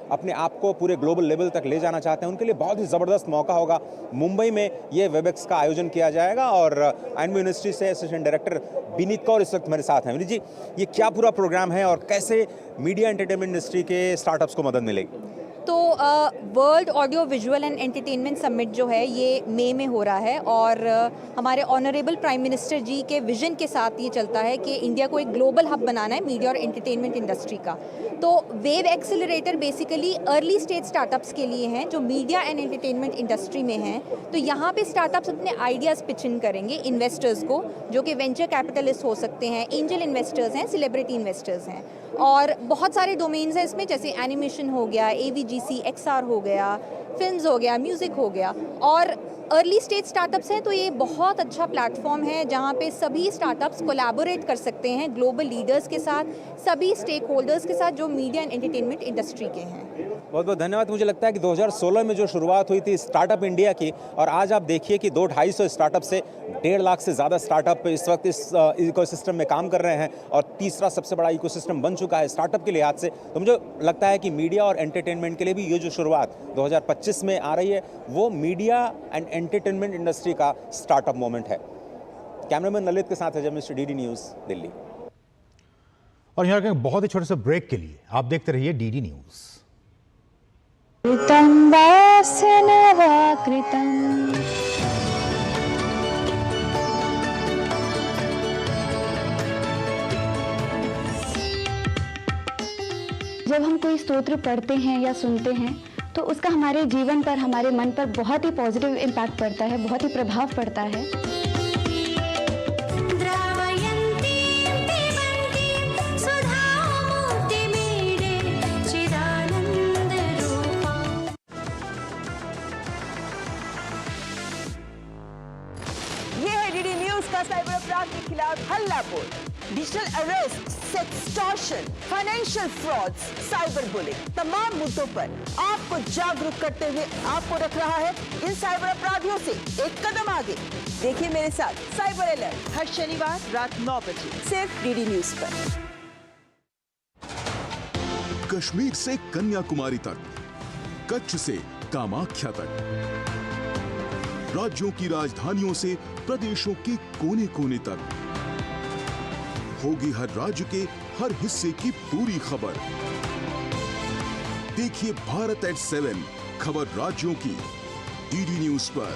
अपने आप को पूरे ग्लोबल लेवल तक ले जाना चाहते हैं, उनके लिए बहुत ही ज़बरदस्त मौका होगा। मुंबई में ये वेबएक्स का आयोजन किया जाएगा और एनबी यूनिवर्सिटी से असिस्टेंट डायरेक्टर विनीत कौर इस वक्त मेरे साथ हैं। विनीत जी, ये क्या पूरा प्रोग्राम है और कैसे मीडिया एंटरटेनमेंट इंडस्ट्री के स्टार्टअप्स को मदद मिलेगी? तो world audio visual and entertainment summit जो है ये मई में हो रहा है और हमारे ऑनरेबल प्राइम मिनिस्टर जी के विजन के साथ ये चलता है कि इंडिया को एक ग्लोबल हब बनाना है मीडिया और एंटरटेनमेंट इंडस्ट्री का। तो web accelerator basically early stage startups के लिए हैं जो मीडिया एंड एंटरटेनमेंट इंडस्ट्री में हैं। तो यहाँ पे स्टार्टअप्स अपने आइडियाज़ पिच इन करेंगे इन्वेस्टर्स को, जो कि वेंचर कैपिटलिस्ट हो सकते हैं, एंजल इन्वेस्टर्स हैं, सेलिब्रिटी इन्वेस्टर्स हैं, और बहुत सारे डोमेन्स हैं इसमें, जैसे एनिमेशन हो गया, AVGC, XR हो गया, फिल्म्स हो गया, म्यूज़िक हो गया, और अर्ली स्टेज स्टार्टअप्स हैं तो ये बहुत अच्छा प्लेटफॉर्म है जहाँ पे सभी स्टार्टअप्स कोलैबोरेट कर सकते हैं ग्लोबल लीडर्स के साथ, सभी स्टेक होल्डर्स के साथ जो मीडिया एंड एंटरटेनमेंट इंडस्ट्री के हैं। बहुत बहुत धन्यवाद। मुझे लगता है कि 2016 में जो शुरुआत हुई थी स्टार्टअप इंडिया की, और आज आप देखिए कि 200-250 स्टार्टअप से 1.5 लाख से ज़्यादा स्टार्टअप इस वक्त इस इकोसिस्टम में काम कर रहे हैं, और तीसरा सबसे बड़ा इकोसिस्टम बन चुका है स्टार्टअप के लिहाज से। तो मुझे लगता है कि मीडिया और एंटरटेनमेंट के लिए भी ये जो शुरुआत 2025 में आ रही है वो मीडिया एंड एंटरटेनमेंट इंडस्ट्री का स्टार्टअप मोमेंट है। कैमरामैन ललित के साथ है मिस्टर डीडी न्यूज़ दिल्ली। और यहाँ के बहुत ही छोटे से ब्रेक के लिए आप देखते रहिए डीडी न्यूज़। जब हम कोई स्तोत्र पढ़ते हैं या सुनते हैं तो उसका हमारे जीवन पर, हमारे मन पर बहुत ही पॉजिटिव इम्पैक्ट पड़ता है, बहुत ही प्रभाव पड़ता है। ये है डीडी न्यूज़ का साइबर अपराध के खिलाफ हल्ला बोल। Digital arrest, sextortion, financial frauds, cyber bullying, तमाम मुद्दों पर आपको जागरूक करते हुए आपको रख रहा है इन साइबर अपराधियों से एक कदम आगे। देखिए मेरे साथ साइबर अलर्ट हर शनिवार रात 9 बजे सिर्फ डीडी न्यूज़ पर। कश्मीर से कन्याकुमारी तक, कच्छ से कामाख्या तक, राज्यों की राजधानियों से प्रदेशों के कोने कोने तक, होगी हर राज्य के हर हिस्से की पूरी खबर। देखिए भारत एट 7 खबर राज्यों की डीडी न्यूज़ पर।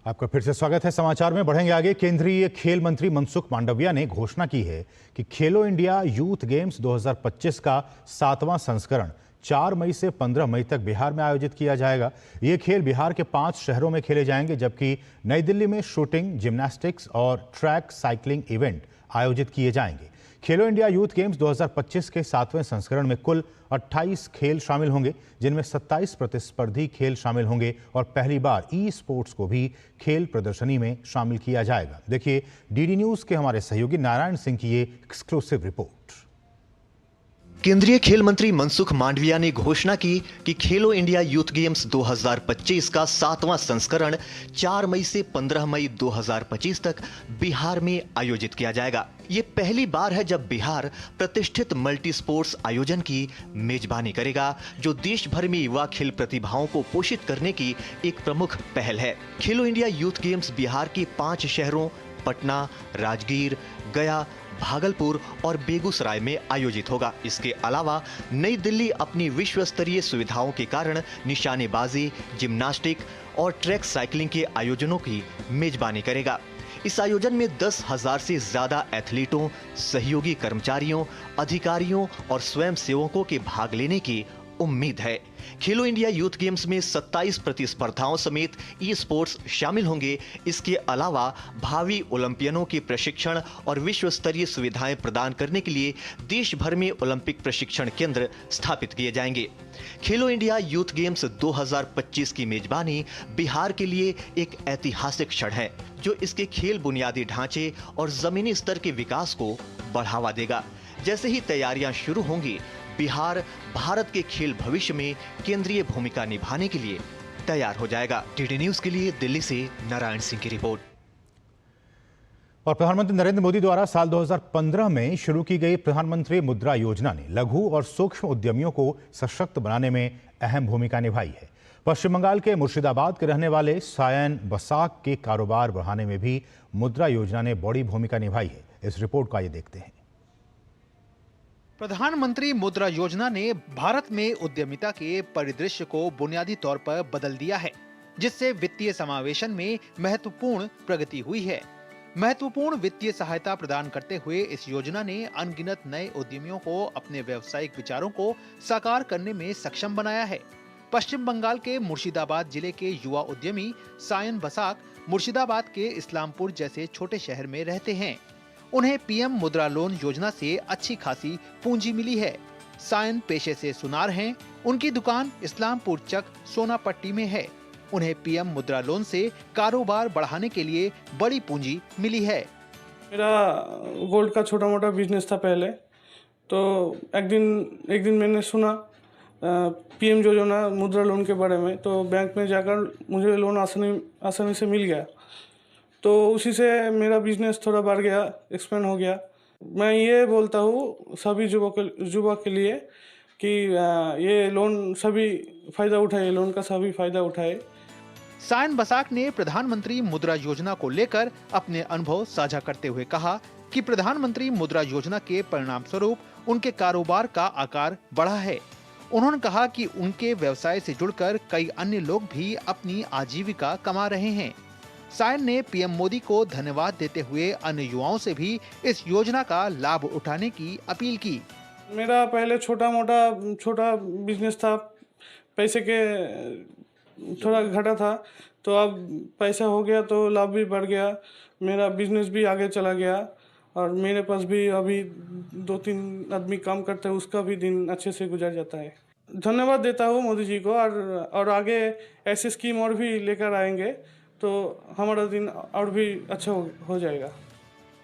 आपका फिर से स्वागत है। समाचार में बढ़ेंगे आगे। केंद्रीय खेल मंत्री मनसुख मांडविया ने घोषणा की है कि खेलो इंडिया यूथ गेम्स 2025 का 7वां संस्करण 4 मई से 15 मई तक बिहार में आयोजित किया जाएगा। ये खेल बिहार के 5 शहरों में खेले जाएंगे, जबकि नई दिल्ली में शूटिंग, जिम्नास्टिक्स और ट्रैक साइकिलिंग इवेंट आयोजित किए जाएंगे। खेलो इंडिया यूथ गेम्स 2025 के 7वें संस्करण में कुल 28 खेल शामिल होंगे, जिनमें 27 प्रतिस्पर्धी खेल शामिल होंगे और पहली बार ई स्पोर्ट्स को भी खेल प्रदर्शनी में शामिल किया जाएगा। देखिए डीडी न्यूज़ के हमारे सहयोगी नारायण सिंह की ये एक्सक्लूसिव रिपोर्ट। केंद्रीय खेल मंत्री मनसुख मांडविया ने घोषणा की कि खेलो इंडिया यूथ गेम्स 2025 का 7वां संस्करण 4 मई से 15 मई 2025 तक बिहार में आयोजित किया जाएगा। ये पहली बार है जब बिहार प्रतिष्ठित मल्टी स्पोर्ट्स आयोजन की मेजबानी करेगा, जो देश भर में युवा खेल प्रतिभाओं को पोषित करने की एक प्रमुख पहल है। खेलो इंडिया यूथ गेम्स बिहार के 5 शहरों पटना, राजगीर, गया, भागलपुर और बेगूसराय में आयोजित होगा। इसके अलावा नई दिल्ली अपनी विश्व स्तरीय सुविधाओं के कारण निशानेबाजी, जिम्नास्टिक और ट्रैक साइकिलिंग के आयोजनों की मेजबानी करेगा। इस आयोजन में 10,000 से ज्यादा एथलीटों, सहयोगी कर्मचारियों, अधिकारियों और स्वयंसेवकों के भाग लेने की उम्मीद है। खेलो इंडिया यूथ गेम्स में 27 प्रतिस्पर्धाओं समेत ई स्पोर्ट्स शामिल होंगे। इसके अलावा भावी ओलंपियनों के प्रशिक्षण और विश्व स्तरीय सुविधाएं प्रदान करने के लिए देश भर में ओलंपिक प्रशिक्षण केंद्र स्थापित किए जाएंगे। खेलो इंडिया यूथ गेम्स 2025 की मेजबानी बिहार के लिए एक ऐतिहासिक क्षण है, जो इसके खेल बुनियादी ढांचे और जमीनी स्तर के विकास को बढ़ावा देगा। जैसे ही तैयारियां शुरू होंगी, बिहार भारत के खेल भविष्य में केंद्रीय भूमिका निभाने के लिए तैयार हो जाएगा। डीडी न्यूज़ के लिए दिल्ली से नारायण सिंह की रिपोर्ट। और प्रधानमंत्री नरेंद्र मोदी द्वारा साल 2015 में शुरू की गई प्रधानमंत्री मुद्रा योजना ने लघु और सूक्ष्म उद्यमियों को सशक्त बनाने में अहम भूमिका निभाई है। पश्चिम बंगाल के मुर्शिदाबाद के रहने वाले सायन बसाक के कारोबार बढ़ाने में भी मुद्रा योजना ने बड़ी भूमिका निभाई है। इस रिपोर्ट का ये देखते हैं। प्रधानमंत्री मुद्रा योजना ने भारत में उद्यमिता के परिदृश्य को बुनियादी तौर पर बदल दिया है, जिससे वित्तीय समावेशन में महत्वपूर्ण प्रगति हुई है। महत्वपूर्ण वित्तीय सहायता प्रदान करते हुए इस योजना ने अनगिनत नए उद्यमियों को अपने व्यावसायिक विचारों को साकार करने में सक्षम बनाया है। पश्चिम बंगाल के मुर्शिदाबाद जिले के युवा उद्यमी सायन बसाक मुर्शिदाबाद के इस्लामपुर जैसे छोटे शहर में रहते हैं। उन्हें पीएम मुद्रा लोन योजना से अच्छी खासी पूंजी मिली है। सायन पेशे से सुनार हैं। उनकी दुकान इस्लामपुर चक सोनापट्टी में है। उन्हें पीएम मुद्रा लोन से कारोबार बढ़ाने के लिए बड़ी पूंजी मिली है। मेरा गोल्ड का छोटा मोटा बिजनेस था पहले, तो एक दिन मैंने सुना पीएम योजना मुद्रा लोन के बारे में, तो बैंक में जाकर मुझे लोन आसानी से मिल गया। तो उसी से मेरा बिजनेस थोड़ा बढ़ गया, एक्सपेंड हो गया। मैं ये बोलता हूँ सभी युवा के लिए कि ये लोन सभी फ़ायदा उठाए, लोन का सभी फ़ायदा उठाए। सायन बसाक ने प्रधानमंत्री मुद्रा योजना को लेकर अपने अनुभव साझा करते हुए कहा कि प्रधानमंत्री मुद्रा योजना के परिणाम स्वरूप उनके कारोबार का आकार बढ़ा है। उन्होंने कहा कि उनके व्यवसाय से जुड़कर कई अन्य लोग भी अपनी आजीविका कमा रहे हैं। सायन ने पीएम मोदी को धन्यवाद देते हुए अन्य युवाओं से भी इस योजना का लाभ उठाने की अपील की। मेरा पहले छोटा बिजनेस था, पैसे के थोड़ा घटा था, तो अब पैसा हो गया तो लाभ भी बढ़ गया, मेरा बिजनेस भी आगे चला गया और मेरे पास भी अभी 2-3 आदमी काम करते हैं, उसका भी दिन अच्छे से गुजर जाता है। धन्यवाद देता हूँ मोदी जी को और आगे ऐसे स्कीम और भी लेकर आएंगे तो हमारा दिन और भी अच्छा हो जाएगा।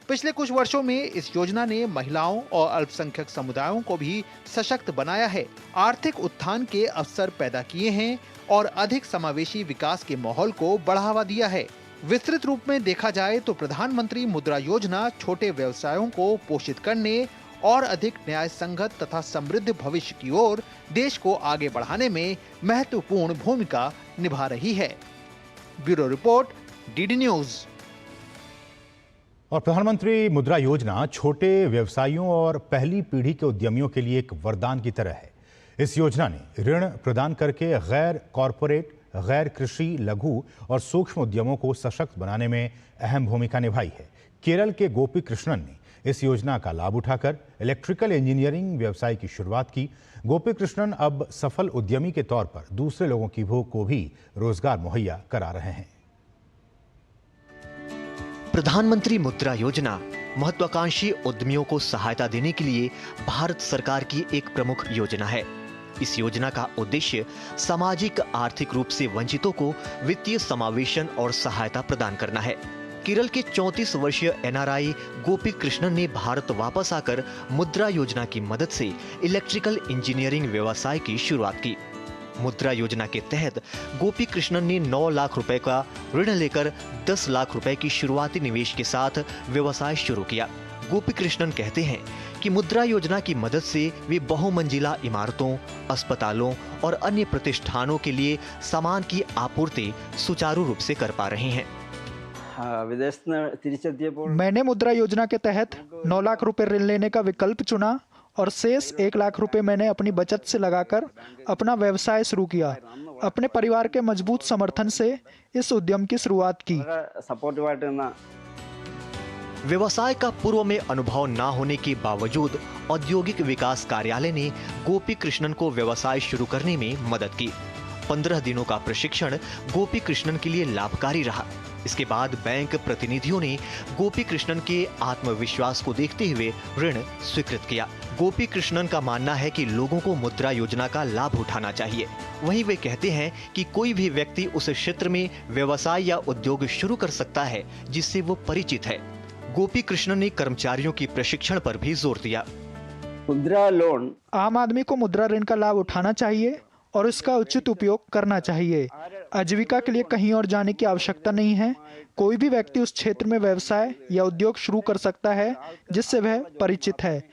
पिछले कुछ वर्षों में इस योजना ने महिलाओं और अल्पसंख्यक समुदायों को भी सशक्त बनाया है, आर्थिक उत्थान के अवसर पैदा किए हैं और अधिक समावेशी विकास के माहौल को बढ़ावा दिया है। विस्तृत रूप में देखा जाए तो प्रधानमंत्री मुद्रा योजना छोटे व्यवसायों को पोषित करने और अधिक न्याय संगत तथा समृद्ध भविष्य की ओर देश को आगे बढ़ाने में महत्वपूर्ण भूमिका निभा रही है। Bureau report, DD news. और प्रधानमंत्री मुद्रा योजना छोटे व्यवसायियों और पहली पीढ़ी के उद्यमियों के लिए एक वरदान की तरह है। इस योजना ने ऋण प्रदान करके गैर कॉरपोरेट, गैर कृषि, लघु और सूक्ष्म उद्यमों को सशक्त बनाने में अहम भूमिका निभाई है। केरल के गोपी कृष्णन ने इस योजना का लाभ उठाकर इलेक्ट्रिकल इंजीनियरिंग व्यवसाय की शुरुआत की। गोपी कृष्णन अब सफल उद्यमी के तौर पर दूसरे लोगों की भूख को भी रोजगार मुहैया करा रहे हैं। प्रधानमंत्री मुद्रा योजना महत्वाकांक्षी उद्यमियों को सहायता देने के लिए भारत सरकार की एक प्रमुख योजना है। इस योजना का उद्देश्य सामाजिक आर्थिक रूप से वंचितों को वित्तीय समावेशन और सहायता प्रदान करना है। केरल के 34 वर्षीय एनआरआई गोपी कृष्णन ने भारत वापस आकर मुद्रा योजना की मदद से इलेक्ट्रिकल इंजीनियरिंग व्यवसाय की शुरुआत की। मुद्रा योजना के तहत गोपी कृष्णन ने 9 लाख रुपए का ऋण लेकर 10 लाख रुपए की शुरुआती निवेश के साथ व्यवसाय शुरू किया। गोपी कृष्णन कहते हैं कि मुद्रा योजना की मदद से वे बहुमंजिला इमारतों, अस्पतालों और अन्य प्रतिष्ठानों के लिए सामान की आपूर्ति सुचारू रूप से कर पा रहे हैं। मैंने मुद्रा योजना के तहत 9 लाख रुपए ऋण लेने का विकल्प चुना और शेष 1 लाख रुपए मैंने अपनी बचत से लगाकर अपना व्यवसाय शुरू किया। अपने परिवार के मजबूत समर्थन से इस उद्यम की शुरुआत की। व्यवसाय का पूर्व में अनुभव न होने के बावजूद औद्योगिक विकास कार्यालय ने गोपी कृष्णन को व्यवसाय शुरू करने में मदद की। 15 दिनों का प्रशिक्षण गोपी कृष्णन के लिए लाभकारी रहा। इसके बाद बैंक प्रतिनिधियों ने गोपी कृष्णन के आत्मविश्वास को देखते हुए ऋण स्वीकृत किया। गोपी कृष्णन का मानना है कि लोगों को मुद्रा योजना का लाभ उठाना चाहिए। वहीं वे कहते हैं कि कोई भी व्यक्ति उस क्षेत्र में व्यवसाय या उद्योग शुरू कर सकता है जिससे वो परिचित है। गोपी कृष्णन ने कर्मचारियों की प्रशिक्षण पर भी जोर दिया। मुद्रा लोन, आम आदमी को मुद्रा ऋण का लाभ उठाना चाहिए और इसका उचित उपयोग करना चाहिए। आजीविका के लिए कहीं और जाने की आवश्यकता नहीं है। कोई भी व्यक्ति उस क्षेत्र में व्यवसाय या उद्योग शुरू कर सकता है जिससे वह परिचित है।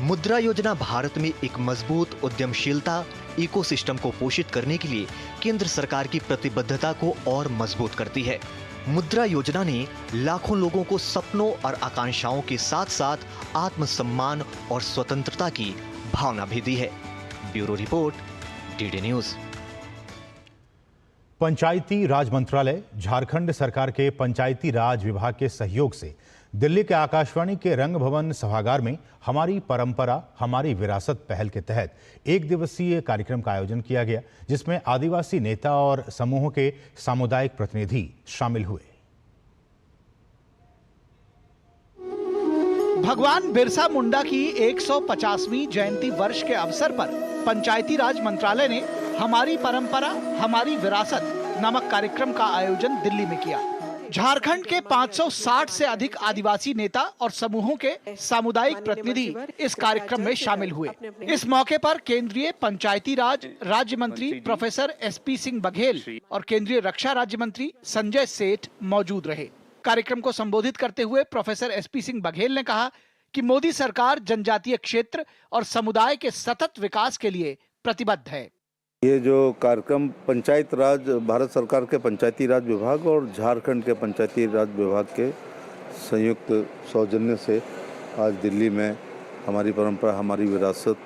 मुद्रा योजना भारत में एक मजबूत उद्यमशीलता इकोसिस्टम को पोषित करने के लिए केंद्र सरकार की प्रतिबद्धता को और मजबूत करती है। मुद्रा योजना ने लाखों लोगों को सपनों और आकांक्षाओं के साथ साथ आत्मसम्मान और स्वतंत्रता की भावना भी दी है। Bureau report, DD news. Panchayati Raj मंत्रालय, झारखंड सरकार के पंचायती राज विभाग के सहयोग से दिल्ली के आकाशवाणी के रंग भवन सभागार में हमारी परंपरा हमारी विरासत पहल के तहत 1 दिवसीय कार्यक्रम का आयोजन किया गया, जिसमें आदिवासी नेता और समूहों के सामुदायिक प्रतिनिधि शामिल हुए। भगवान बिरसा मुंडा की 150वीं जयंती वर्ष के अवसर पर पंचायती राज मंत्रालय ने हमारी परंपरा हमारी विरासत नामक कार्यक्रम का आयोजन दिल्ली में किया। झारखंड के 560 से अधिक आदिवासी नेता और समूहों के सामुदायिक प्रतिनिधि इस कार्यक्रम में शामिल हुए। इस मौके पर केंद्रीय पंचायती राज राज्य मंत्री प्रोफेसर SP सिंह बघेल और केंद्रीय रक्षा राज्य मंत्री संजय सेठ मौजूद रहे। कार्यक्रम को संबोधित करते हुए प्रोफेसर SP सिंह बघेल ने कहा कि मोदी सरकार जनजातीय क्षेत्र और समुदाय के सतत विकास के लिए प्रतिबद्ध है। ये जो कार्यक्रम पंचायत राज भारत सरकार के पंचायती राज विभाग और झारखंड के पंचायती राज विभाग के संयुक्त सौजन्य से आज दिल्ली में हमारी परंपरा हमारी विरासत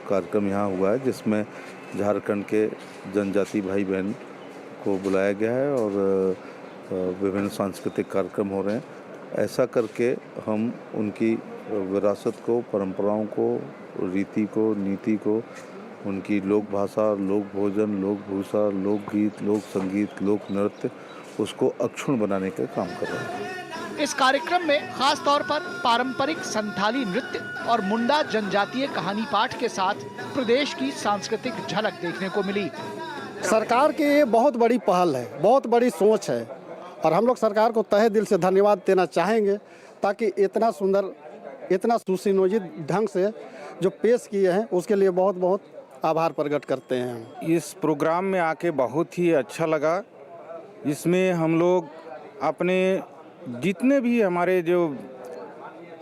कार्यक्रम यहाँ हुआ है, जिसमें झारखंड के जनजाति भाई बहन को बुलाया गया है और विभिन्न सांस्कृतिक कार्यक्रम हो रहे हैं। ऐसा करके हम उनकी विरासत को, परंपराओं को, रीति को, नीति को, उनकी लोक भाषा, लोक भोजन, लोक भूषा, लोकगीत, लोक संगीत, लोक नृत्य, उसको अक्षुण्ण बनाने का काम कर रहे हैं। इस कार्यक्रम में खास तौर पर पारंपरिक संथाली नृत्य और मुंडा जनजातीय कहानी पाठ के साथ प्रदेश की सांस्कृतिक झलक देखने को मिली। सरकार की ये बहुत बड़ी पहल है, बहुत बड़ी सोच है और हम लोग सरकार को तहे दिल से धन्यवाद देना चाहेंगे, ताकि इतना सुंदर, इतना सुनियोजित ढंग से जो पेश किए हैं उसके लिए बहुत बहुत आभार प्रकट करते हैं। इस प्रोग्राम में आके बहुत ही अच्छा लगा। इसमें हम लोग अपने जितने भी हमारे जो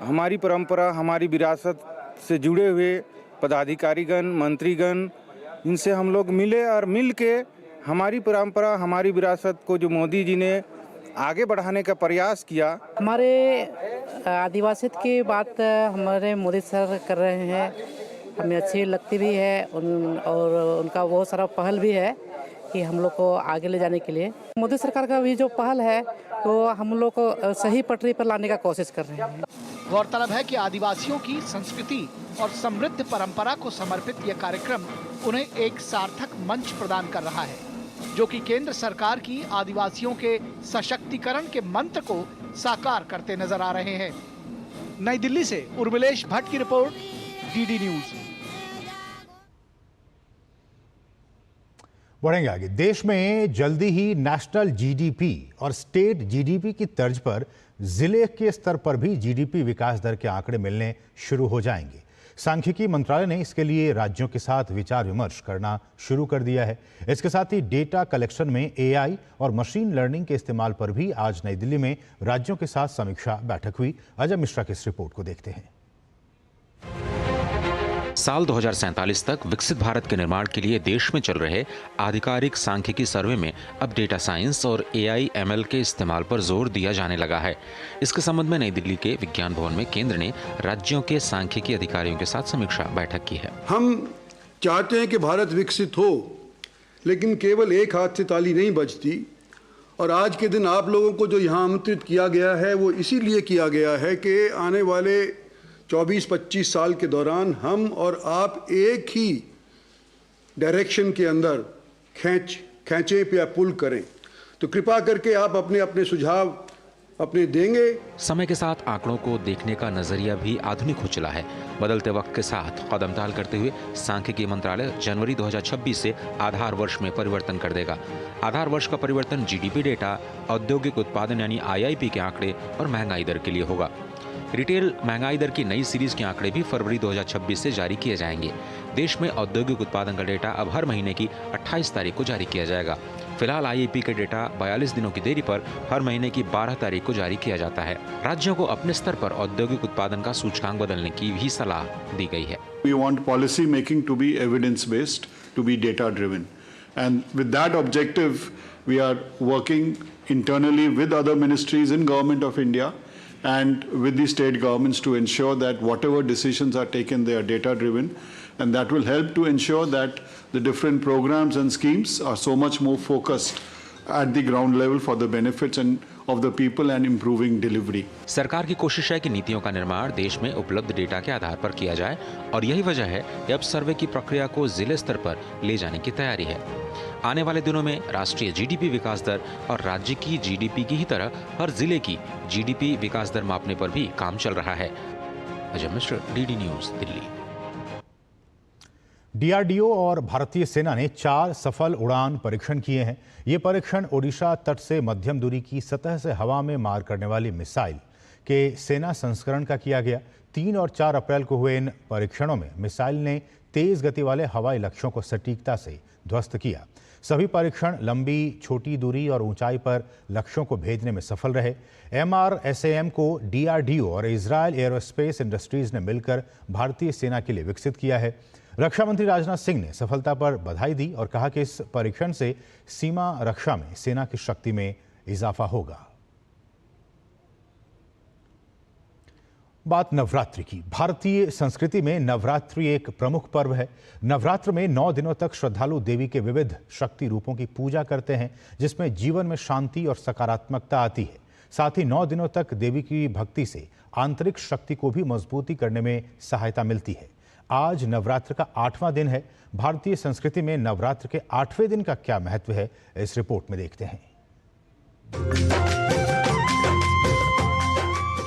हमारी परंपरा हमारी विरासत से जुड़े हुए पदाधिकारीगण, मंत्रीगण, इनसे हम लोग मिले और मिल के हमारी परंपरा हमारी विरासत को जो मोदी जी ने आगे बढ़ाने का प्रयास किया। हमारे आदिवासी की बात हमारे मोदी सर कर रहे हैं, हमें अच्छी लगती भी है और उनका बहुत सारा पहल भी है कि हम लोग को आगे ले जाने के लिए। मोदी सरकार का भी जो पहल है तो हम लोग को सही पटरी पर लाने का कोशिश कर रहे हैं। गौरतलब है कि आदिवासियों की संस्कृति और समृद्ध परंपरा को समर्पित यह कार्यक्रम उन्हें एक सार्थक मंच प्रदान कर रहा है, जो कि केंद्र सरकार की आदिवासियों के सशक्तिकरण के मंत्र को साकार करते नजर आ रहे हैं। नई दिल्ली से उर्मिलेश भट्ट की रिपोर्ट, DD न्यूज। बढ़ेंगे आगे। देश में जल्दी ही नेशनल GDP और स्टेट GDP की तर्ज पर जिले के स्तर पर भी GDP विकास दर के आंकड़े मिलने शुरू हो जाएंगे। सांख्यिकी मंत्रालय ने इसके लिए राज्यों के साथ विचार विमर्श करना शुरू कर दिया है। इसके साथ ही डेटा कलेक्शन में AI और मशीन लर्निंग के इस्तेमाल पर भी आज नई दिल्ली में राज्यों के साथ समीक्षा बैठक हुई। अजय मिश्रा की इस रिपोर्ट को देखते हैं। साल 2047 तक विकसित भारत के निर्माण के लिए देश में चल रहे आधिकारिक सांख्यिकी सर्वे में अब डेटा साइंस और AI ML के इस्तेमाल पर जोर दिया जाने लगा है। इसके संबंध में नई दिल्ली के विज्ञान भवन में केंद्र ने राज्यों के सांख्यिकी अधिकारियों के साथ समीक्षा बैठक की है। हम चाहते हैं कि भारत विकसित हो, लेकिन केवल एक हाथ से ताली नहीं बजती। और आज के दिन आप लोगों को जो यहाँ आमंत्रित किया गया है वो इसीलिए किया गया है कि आने वाले 24-25 साल के दौरान हम और आप एक ही डायरेक्शन के अंदर खींचे या पुल करें। तो कृपा करके आप अपने अपने सुझाव अपने देंगे। समय के साथ आंकड़ों को देखने का नजरिया भी आधुनिक हो चला है। बदलते वक्त के साथ कदमताल करते हुए सांख्यिकी मंत्रालय जनवरी 2026 से आधार वर्ष में परिवर्तन कर देगा। आधार वर्ष का परिवर्तन GDP डेटा, औद्योगिक उत्पादन यानी IIP के आंकड़े और महंगाई दर के लिए होगा। रिटेल महंगाई दर की नई सीरीज के आंकड़े भी फरवरी 2026 से जारी किए जाएंगे। देश में औद्योगिक उत्पादन का डेटा अब हर महीने की 28 तारीख को जारी किया जाएगा। फिलहाल IIP के डेटा 42 दिनों की देरी पर हर महीने की 12 तारीख को जारी किया जाता है। राज्यों को अपने स्तर पर औद्योगिक उत्पादन का सूचकांक बदलने की भी सलाह दी गई है। We want policy making to be evidence based, to be data driven, and with that objective we are working internally with other ministries in Government of India and with the state governments to ensure that whatever decisions are taken, they are data driven, and that will help to ensure that the different programs and schemes are so much more focused at the ground level for the benefits and of the people and improving delivery. सरकार की कोशिश है कि नीतियों का निर्माण देश में उपलब्ध डेटा के आधार पर किया जाए और यही वजह है कि अब सर्वे की प्रक्रिया को जिले स्तर पर ले जाने की तैयारी है। आने वाले दिनों में राष्ट्रीय GDP विकास दर और राज्य की GDP की ही तरह हर जिले की GDP विकास दर मापने पर भी काम चल रहा है। Ajay Mishra, DD news, Delhi. DRDO और भारतीय सेना ने 4 सफल उड़ान परीक्षण किए हैं। ये परीक्षण ओडिशा तट से मध्यम दूरी की सतह से हवा में मार करने वाली मिसाइल के सेना संस्करण का किया गया। 3 और 4 अप्रैल को हुए इन परीक्षणों में मिसाइल ने तेज गति वाले हवाई लक्ष्यों को सटीकता से ध्वस्त किया। सभी परीक्षण लंबी, छोटी दूरी और ऊंचाई पर लक्ष्यों को भेजने में सफल रहे। MRSAM को डीआरडीओ और इजरायल एरोस्पेस इंडस्ट्रीज ने मिलकर भारतीय सेना के लिए विकसित किया है। रक्षा मंत्री राजनाथ सिंह ने सफलता पर बधाई दी और कहा कि इस परीक्षण से सीमा रक्षा में सेना की शक्ति में इजाफा होगा। बात नवरात्रि की। भारतीय संस्कृति में नवरात्रि एक प्रमुख पर्व है। नवरात्र में 9 दिनों तक श्रद्धालु देवी के विविध शक्ति रूपों की पूजा करते हैं, जिसमें जीवन में शांति और सकारात्मकता आती है। साथ ही 9 दिनों तक देवी की भक्ति से आंतरिक शक्ति को भी मजबूती करने में सहायता मिलती है। आज नवरात्र का 8वां दिन है। भारतीय संस्कृति में नवरात्र के 8वें दिन का क्या महत्व है, इस रिपोर्ट में देखते हैं।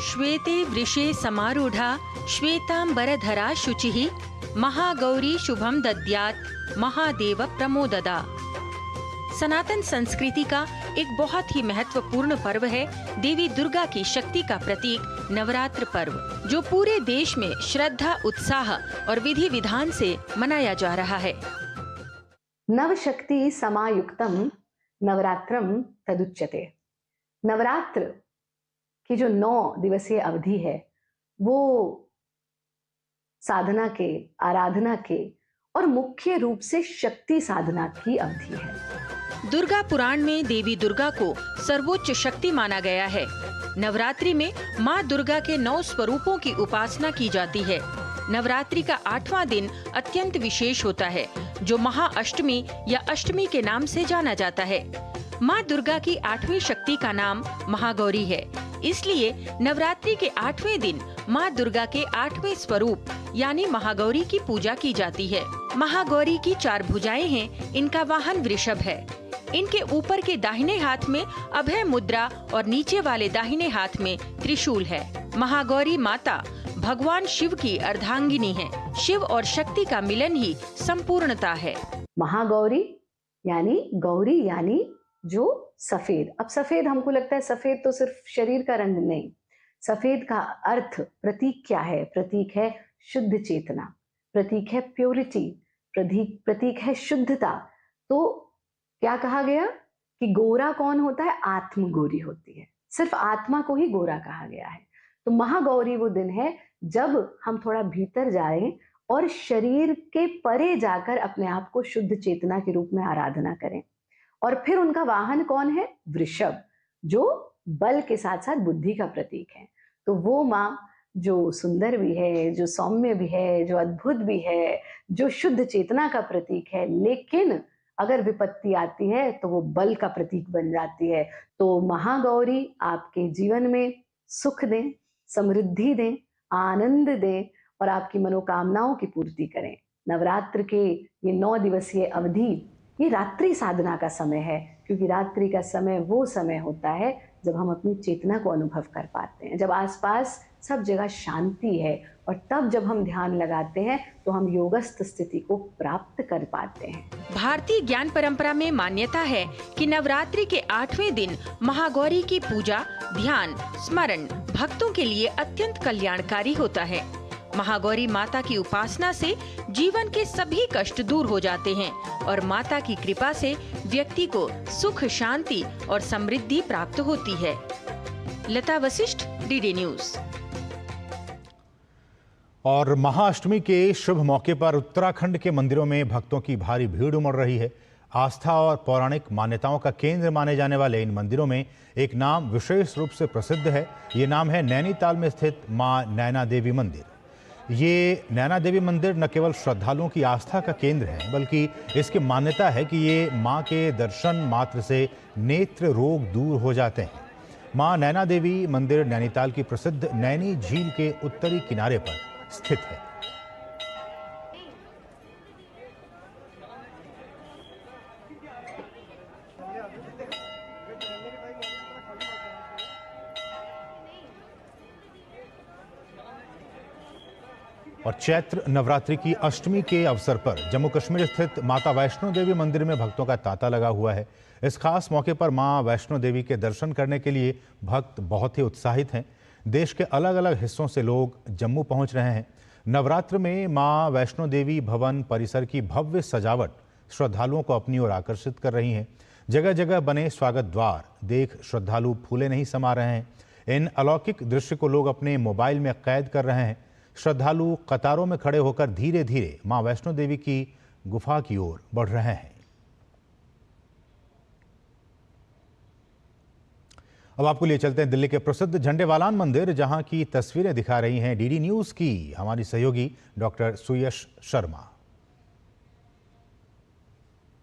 श्वेते वृषे समारूढ़ा श्वेतांबरधरा शुचिः महागौरी शुभम दद्यात् महादेव प्रमोददा। सनातन संस्कृति का एक बहुत ही महत्वपूर्ण पर्व है देवी दुर्गा की शक्ति का प्रतीक नवरात्र पर्व, जो पूरे देश में श्रद्धा, उत्साह और विधि विधान से मनाया जा रहा है। नवशक्ति समायुक्तम नवरात्रम तदुच्यते। नवरात्र की जो 9 दिवसीय अवधि है वो साधना के, आराधना के और मुख्य रूप से शक्ति साधना की अवधि है। दुर्गा पुराण में देवी दुर्गा को सर्वोच्च शक्ति माना गया है। नवरात्रि में माँ दुर्गा के 9 स्वरूपों की उपासना की जाती है। नवरात्रि का 8वां दिन अत्यंत विशेष होता है, जो महाअष्टमी या अष्टमी के नाम से जाना जाता है। माँ दुर्गा की 8वीं शक्ति का नाम महागौरी है, इसलिए नवरात्रि के 8वें दिन माँ दुर्गा के 8वें स्वरूप यानी महागौरी की पूजा की जाती है। महागौरी की 4 भुजाएं हैं, इनका वाहन वृषभ है। इनके ऊपर के दाहिने हाथ में अभय मुद्रा और नीचे वाले दाहिने हाथ में त्रिशूल है। महागौरी माता भगवान शिव की अर्धांगिनी है। शिव और शक्ति का मिलन ही संपूर्णता है। महागौरी गौरी यानी जो सफेद। अब सफेद हमको लगता है सफेद तो सिर्फ शरीर का रंग नहीं, सफेद का अर्थ, प्रतीक क्या है? प्रतीक है शुद्ध चेतना, प्रतीक है प्योरिटी, प्रतीक है शुद्धता। तो क्या कहा गया कि गोरा कौन होता है? आत्म गौरी होती है। सिर्फ आत्मा को ही गोरा कहा गया है। तो महागौरी वो दिन है जब हम थोड़ा भीतर जाएं और शरीर के परे जाकर अपने आप को शुद्ध चेतना के रूप में आराधना करें। और फिर उनका वाहन कौन है? वृषभ, जो बल के साथ साथ बुद्धि का प्रतीक है। तो वो माँ जो सुंदर भी है, जो सौम्य भी है, जो अद्भुत भी है, जो शुद्ध चेतना का प्रतीक है, लेकिन अगर विपत्ति आती है तो वो बल का प्रतीक बन जाती है। तो महागौरी आपके जीवन में सुख दें, समृद्धि दें, आनंद दें और आपकी मनोकामनाओं की पूर्ति करें। नवरात्र के ये 9 दिवसीय अवधि ये रात्रि साधना का समय है, क्योंकि रात्रि का समय वो समय होता है जब हम अपनी चेतना को अनुभव कर पाते हैं, जब आसपास सब जगह शांति है, और तब जब हम ध्यान लगाते हैं तो हम योगस्थ स्थिति को प्राप्त कर पाते हैं। भारतीय ज्ञान परंपरा में मान्यता है कि नवरात्रि के 8वें दिन महागौरी की पूजा, ध्यान, स्मरण भक्तों के लिए अत्यंत कल्याणकारी होता है। महागौरी माता की उपासना से जीवन के सभी कष्ट दूर हो जाते हैं और माता की कृपा से व्यक्ति को सुख, शांति और समृद्धि प्राप्त होती है। लता वशिष्ठ, डीडी न्यूज। और महाअष्टमी के शुभ मौके पर उत्तराखंड के मंदिरों में भक्तों की भारी भीड़ उमड़ रही है। आस्था और पौराणिक मान्यताओं का केंद्र माने जाने वाले इन मंदिरों में एक नाम विशेष रूप से प्रसिद्ध है। ये नाम है नैनीताल में स्थित मां नैना देवी मंदिर। ये नैना देवी मंदिर न केवल श्रद्धालुओं की आस्था का केंद्र है, बल्कि इसकी मान्यता है कि ये मां के दर्शन मात्र से नेत्र रोग दूर हो जाते हैं। मां नैना देवी मंदिर नैनीताल की प्रसिद्ध नैनी झील के उत्तरी किनारे पर स्थित है। और चैत्र नवरात्रि की अष्टमी के अवसर पर जम्मू कश्मीर स्थित माता वैष्णो देवी मंदिर में भक्तों का तांता लगा हुआ है। इस खास मौके पर मां वैष्णो देवी के दर्शन करने के लिए भक्त बहुत ही उत्साहित हैं। देश के अलग अलग हिस्सों से लोग जम्मू पहुंच रहे हैं। नवरात्र में मां वैष्णो देवी भवन परिसर की भव्य सजावट श्रद्धालुओं को अपनी ओर आकर्षित कर रही है। जगह जगह बने स्वागत द्वार देख श्रद्धालु फूले नहीं समा रहे हैं। इन अलौकिक दृश्य को लोग अपने मोबाइल में कैद कर रहे हैं। श्रद्धालु कतारों में खड़े होकर धीरे धीरे मां वैष्णो देवी की गुफा की ओर बढ़ रहे हैं। अब आपको लिए चलते हैं दिल्ली के प्रसिद्ध झंडेवालान मंदिर, जहां की तस्वीरें दिखा रही हैं डीडी न्यूज की हमारी सहयोगी डॉक्टर सुयश शर्मा।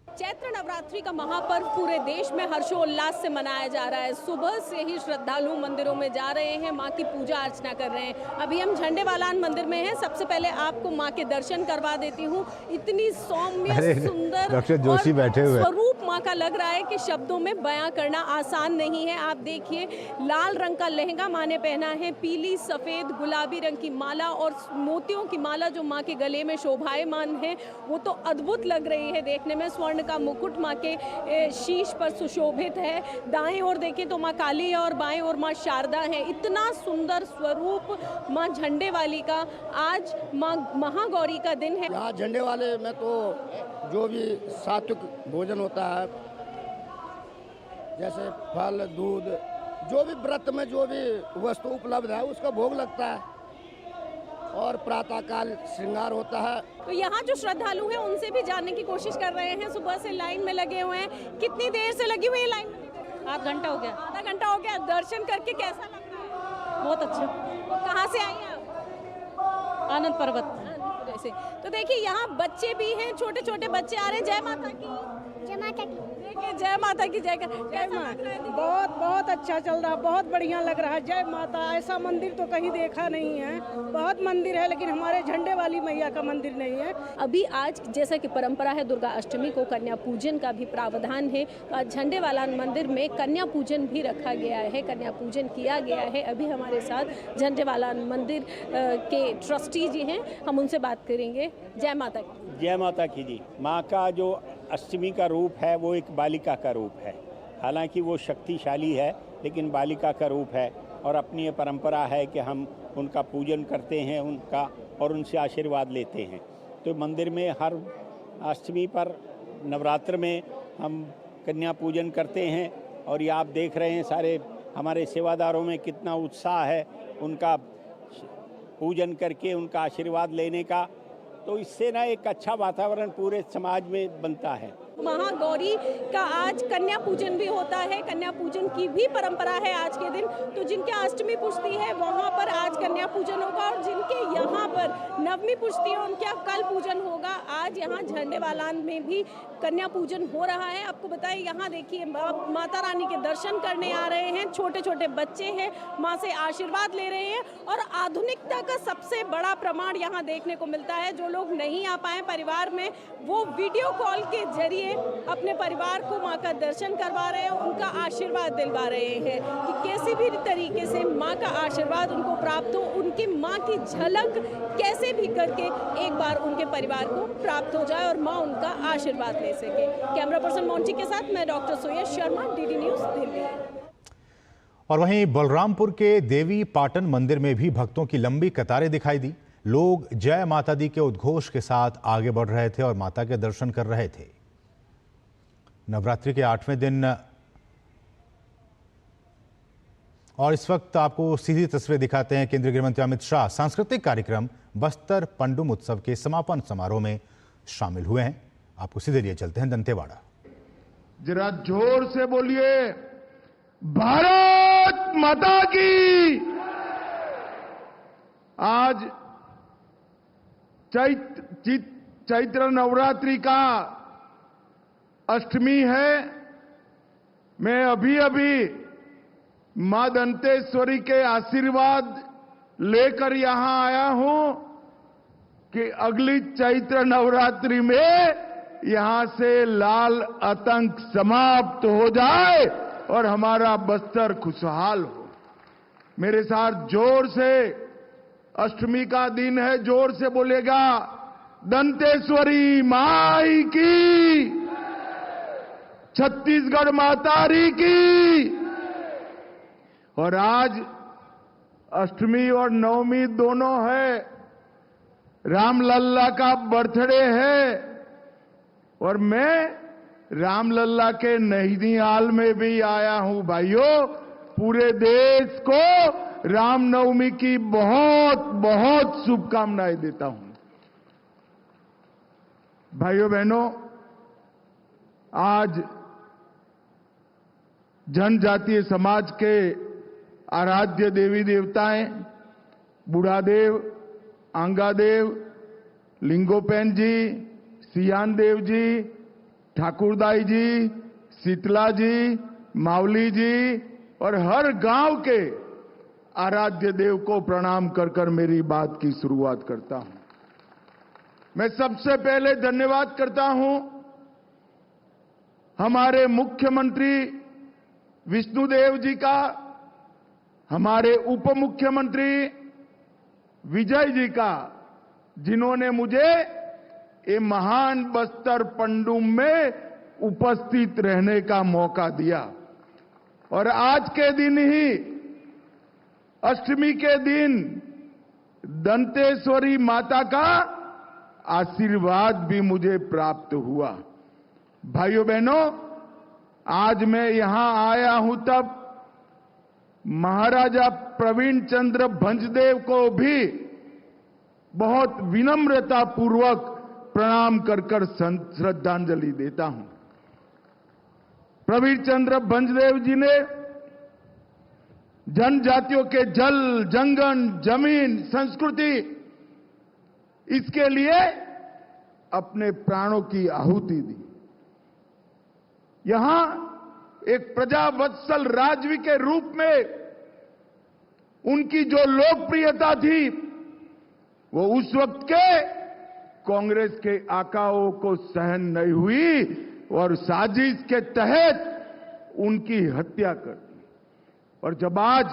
चैत्र नवरात्रि का महापर्व पूरे देश में हर्षोल्लास से मनाया जा रहा है। सुबह से ही श्रद्धालु मंदिरों में जा रहे हैं, मां की पूजा अर्चना कर रहे हैं। अभी हम झंडेवालान मंदिर में हैं। सबसे पहले आपको मां के दर्शन करवा देती हूँ। इतनी सौम्य सुंदर डॉक्टर जोशी बैठे हुए स्वरूप मां का लग रहा है कि शब्दों में बयां करना आसान नहीं है। आप देखिए, लाल रंग का लहंगा मां ने पहना है, पीली सफेद गुलाबी रंग की माला और मोतियों की माला जो मां के गले में शोभायमान है वो तो अद्भुत लग रही है देखने में। स्वर्ण का मुकुट मां के शीश पर सुशोभित है। दाएं ओर देखें तो मां काली है और बाएं ओर मां शारदा है। इतना सुंदर स्वरूप मां झंडे वाली का। आज मां महागौरी का दिन है। यहाँ झंडे वाले में तो जो भी सात्विक भोजन होता है, जैसे फल दूध, जो भी व्रत में जो भी वस्तु उपलब्ध है उसका भोग लगता है और प्रातःकाल श्रृंगार होता है। तो यहाँ जो श्रद्धालु हैं उनसे भी जानने की कोशिश कर रहे हैं। सुबह से लाइन में लगे हुए हैं। कितनी देर से लगी हुई है लाइन में? आधा घंटा हो गया। आधा घंटा हो गया। दर्शन करके कैसा लग रहा है? बहुत अच्छा। कहाँ से आई हैं आप? आनंद पर्वत से। तो देखिए यहाँ बच्चे भी हैं, छोटे छोटे बच्चे आ रहे हैं। जय माता की। जय माता की। देखिए, जय माता की जय। जय माँ। बहुत बहुत अच्छा चल रहा है, बहुत बढ़िया लग रहा है। जय माता। ऐसा मंदिर तो कहीं देखा नहीं है। बहुत मंदिर है लेकिन हमारे झंडे वाली मैया का मंदिर नहीं है। अभी आज जैसा कि परंपरा है दुर्गा अष्टमी को कन्या पूजन का भी प्रावधान है। आज झंडेवालान मंदिर में कन्या पूजन भी रखा गया है, कन्या पूजन किया गया है। अभी हमारे साथ झंडेवालान मंदिर के ट्रस्टी जी हैं, हम उनसे बात करेंगे। जय माता की। जय माता की जी। माँ का जो अष्टमी का रूप है वो एक बालिका का रूप है। हालांकि वो शक्तिशाली है लेकिन बालिका का रूप है और अपनी ये परंपरा है कि हम उनका पूजन करते हैं उनका और उनसे आशीर्वाद लेते हैं। तो मंदिर में हर अष्टमी पर नवरात्र में हम कन्या पूजन करते हैं और ये आप देख रहे हैं सारे हमारे सेवादारों में कितना उत्साह है उनका पूजन करके उनका आशीर्वाद लेने का। तो इससे ना एक अच्छा वातावरण पूरे समाज में बनता है। महागौरी का आज कन्या पूजन भी होता है। कन्या पूजन की भी परंपरा है आज के दिन। तो जिनके अष्टमी पुष्टि है वहाँ पर आज कन्या पूजन होगा और जिनके यहाँ पर नवमी पुष्टि है उनका कल पूजन होगा। आज यहाँ झंडेवालान में भी कन्या पूजन हो रहा है। आपको बताएं, यहाँ देखिए माता रानी के दर्शन करने आ रहे हैं। छोटे छोटे बच्चे हैं, माँ से आशीर्वाद ले रहे हैं और आधुनिकता का सबसे बड़ा प्रमाण यहाँ देखने को मिलता है। जो लोग नहीं आ पाए परिवार में, वो वीडियो कॉल के जरिए अपने परिवार को माँ का दर्शन करवा रहे हैं, उनका आशीर्वाद दिलवा रहे हैं कि कैसे भी तरीके से माँ का आशीर्वाद उनको प्राप्त हो, उनकी माँ की झलक कैसे भी करके एक बार उनके परिवार को प्राप्त हो जाए और माँ उनका आशीर्वाद ले सके। कैमरा पर्सन मोंटी के साथ मैं डॉक्टर सुयश शर्मा, डीडी न्यूज दिल्ली। और वहीं बलरामपुर के देवी पाटन मंदिर में भी भक्तों की लंबी कतारें दिखाई दी। लोग जय माता दी के उद्घोष के साथ आगे बढ़ रहे थे और माता के दर्शन कर रहे थे। नवरात्रि के 8वें दिन और इस वक्त आपको सीधी तस्वीर दिखाते हैं। केंद्रीय गृह मंत्री अमित शाह सांस्कृतिक कार्यक्रम बस्तर पंडुम उत्सव के समापन समारोह में शामिल हुए हैं। आपको सीधे लिए चलते हैं दंतेवाड़ा। जरा जोर से बोलिए, भारत माता की। आज चैत्र नवरात्रि का अष्टमी है। मैं अभी मां दंतेश्वरी के आशीर्वाद लेकर यहां आया हूं कि अगली चैत्र नवरात्रि में यहां से लाल आतंक समाप्त हो जाए और हमारा बस्तर खुशहाल हो। मेरे साथ जोर से अष्टमी का दिन है, जोर से बोलेगा दंतेश्वरी माई की, छत्तीसगढ़ मातारी की। और आज अष्टमी और नवमी दोनों है, रामलल्ला का बर्थडे है और मैं रामलल्ला के नैनीताल में भी आया हूं। भाइयों, पूरे देश को रामनवमी की बहुत बहुत शुभकामनाएं देता हूं। भाइयों बहनों, आज जनजातीय समाज के आराध्य देवी देवताएं बूढ़ादेव, आंगादेव, लिंगोपैन जी, सियान देव जी, ठाकुरदाई जी, शीतला जी, मावली जी और हर गांव के आराध्य देव को प्रणाम कर कर मेरी बात की शुरुआत करता हूं। मैं सबसे पहले धन्यवाद करता हूं हमारे मुख्यमंत्री विष्णुदेव जी का, हमारे उप मुख्यमंत्री विजय जी का, जिन्होंने मुझे ये महान बस्तर पंडुम में उपस्थित रहने का मौका दिया। और आज के दिन ही, अष्टमी के दिन, दंतेश्वरी माता का आशीर्वाद भी मुझे प्राप्त हुआ। भाइयों बहनों, आज मैं यहां आया हूं तब महाराजा प्रवीण चंद्र भंजदेव को भी बहुत विनम्रता पूर्वक प्रणाम कर कर श्रद्धांजलि देता हूं। प्रवीण चंद्र भंजदेव जी ने जनजातियों के जल, जंगल, जमीन, संस्कृति, इसके लिए अपने प्राणों की आहुति दी। यहां एक प्रजावत्सल राज्य के रूप में उनकी जो लोकप्रियता थी, वो उस वक्त के कांग्रेस के आकाओं को सहन नहीं हुई और साजिश के तहत उनकी हत्या कर दी। और जब आज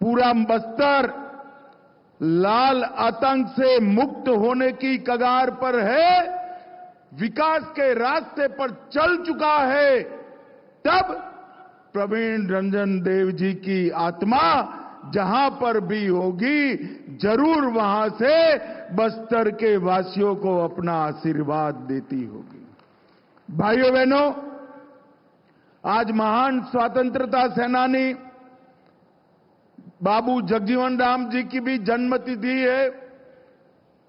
पूरा बस्तर लाल आतंक से मुक्त होने की कगार पर है, विकास के रास्ते पर चल चुका है, तब प्रवीण रंजन देव जी की आत्मा जहां पर भी होगी, जरूर वहां से बस्तर के वासियों को अपना आशीर्वाद देती होगी। भाइयों बहनों, आज महान स्वतंत्रता सेनानी बाबू जगजीवन राम जी की भी जन्मतिथि है।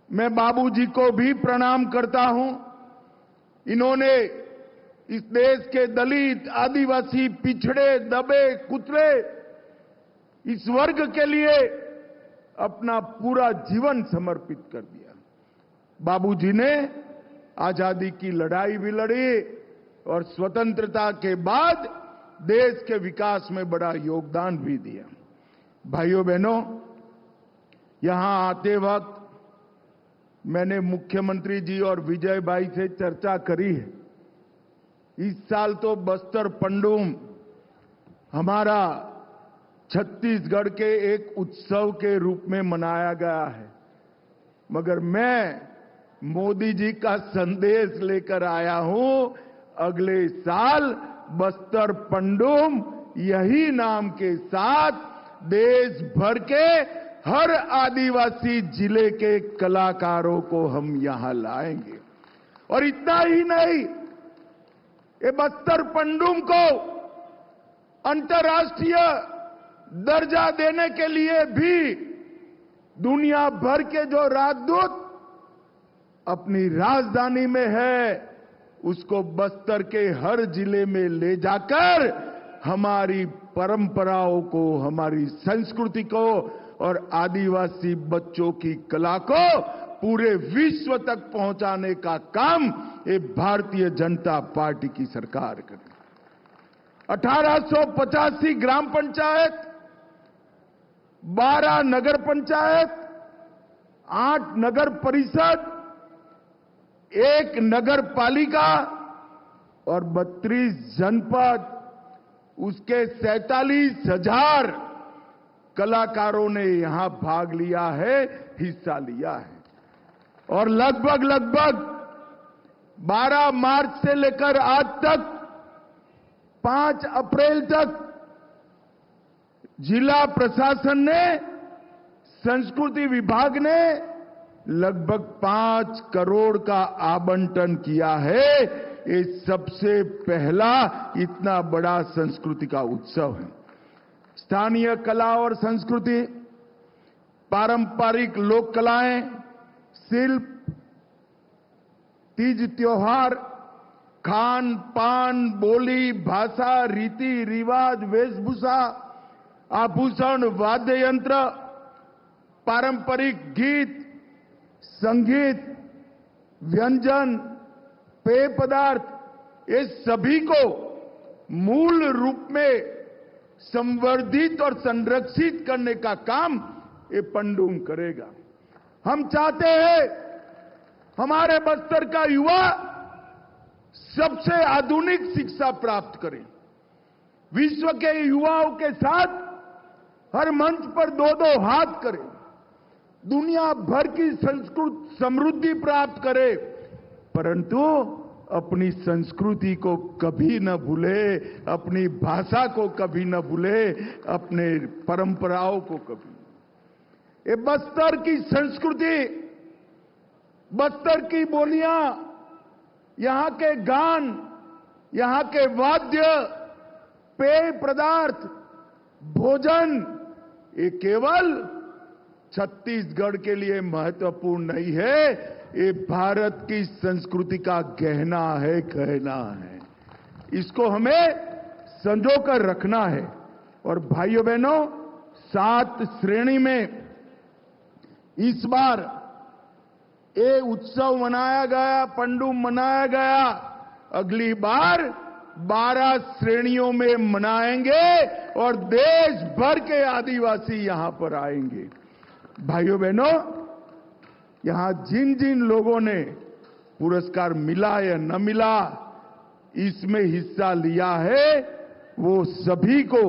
मैं बाबू जी को भी प्रणाम करता हूं। इन्होंने इस देश के दलित, आदिवासी, पिछड़े, दबे, कुचले, इस वर्ग के लिए अपना पूरा जीवन समर्पित कर दिया। बाबूजी ने आजादी की लड़ाई भी लड़ी और स्वतंत्रता के बाद देश के विकास में बड़ा योगदान भी दिया। भाइयों बहनों, यहां आते वक्त मैंने मुख्यमंत्री जी और विजय भाई से चर्चा करी है। इस साल तो बस्तर पंडुम हमारा छत्तीसगढ़ के एक उत्सव के रूप में मनाया गया है, मगर मैं मोदी जी का संदेश लेकर आया हूं। अगले साल बस्तर पंडुम यही नाम के साथ देश भर के हर आदिवासी जिले के कलाकारों को हम यहां लाएंगे। और इतना ही नहीं, ये बस्तर पंडुम को अंतर्राष्ट्रीय दर्जा देने के लिए भी दुनिया भर के जो राजदूत अपनी राजधानी में है, उसको बस्तर के हर जिले में ले जाकर हमारी परंपराओं को, हमारी संस्कृति को और आदिवासी बच्चों की कला को पूरे विश्व तक पहुंचाने का काम ये भारतीय जनता पार्टी की सरकार करे। 1885 ग्राम पंचायत, 12 नगर पंचायत, 8 नगर परिषद, 1 नगर पालिका और 32 जनपद, उसके 47,000 कलाकारों ने यहां भाग लिया है, हिस्सा लिया है। और लगभग 12 मार्च से लेकर आज तक 5 अप्रैल तक जिला प्रशासन ने, संस्कृति विभाग ने लगभग 5 करोड़ का आवंटन किया है। ये सबसे पहला इतना बड़ा संस्कृति का उत्सव है। स्थानीय कला और संस्कृति, पारंपरिक लोक कलाएं, शिल्प, तीज त्योहार, खान पान, बोली, भाषा, रीति रिवाज, वेशभूषा, आभूषण, वाद्य यंत्र, पारंपरिक गीत, संगीत, व्यंजन, पेय पदार्थ, ये सभी को मूल रूप में संवर्धित और संरक्षित करने का काम ये पंडुम करेगा। हम चाहते हैं हमारे बस्तर का युवा सबसे आधुनिक शिक्षा प्राप्त करे, विश्व के युवाओं के साथ हर मंच पर 2-2 हाथ करे, दुनिया भर की संस्कृत समृद्धि प्राप्त करे, परंतु अपनी संस्कृति को कभी न भूले, अपनी भाषा को कभी न भूले, अपने परंपराओं को कभी। ये बस्तर की संस्कृति, बस्तर की बोलियां, यहां के गान, यहां के वाद्य, पेय पदार्थ, भोजन, ये केवल छत्तीसगढ़ के लिए महत्वपूर्ण नहीं है, ये भारत की संस्कृति का गहना है, कहना है। इसको हमें संजो कर रखना है। और भाइयों बहनों, 7 श्रेणी में इस बार ये उत्सव मनाया गया, पंडुम मनाया गया। अगली बार 12 श्रेणियों में मनाएंगे और देश भर के आदिवासी यहां पर आएंगे। भाइयों बहनों, यहां जिन जिन लोगों ने पुरस्कार मिला या न मिला, इसमें हिस्सा लिया है, वो सभी को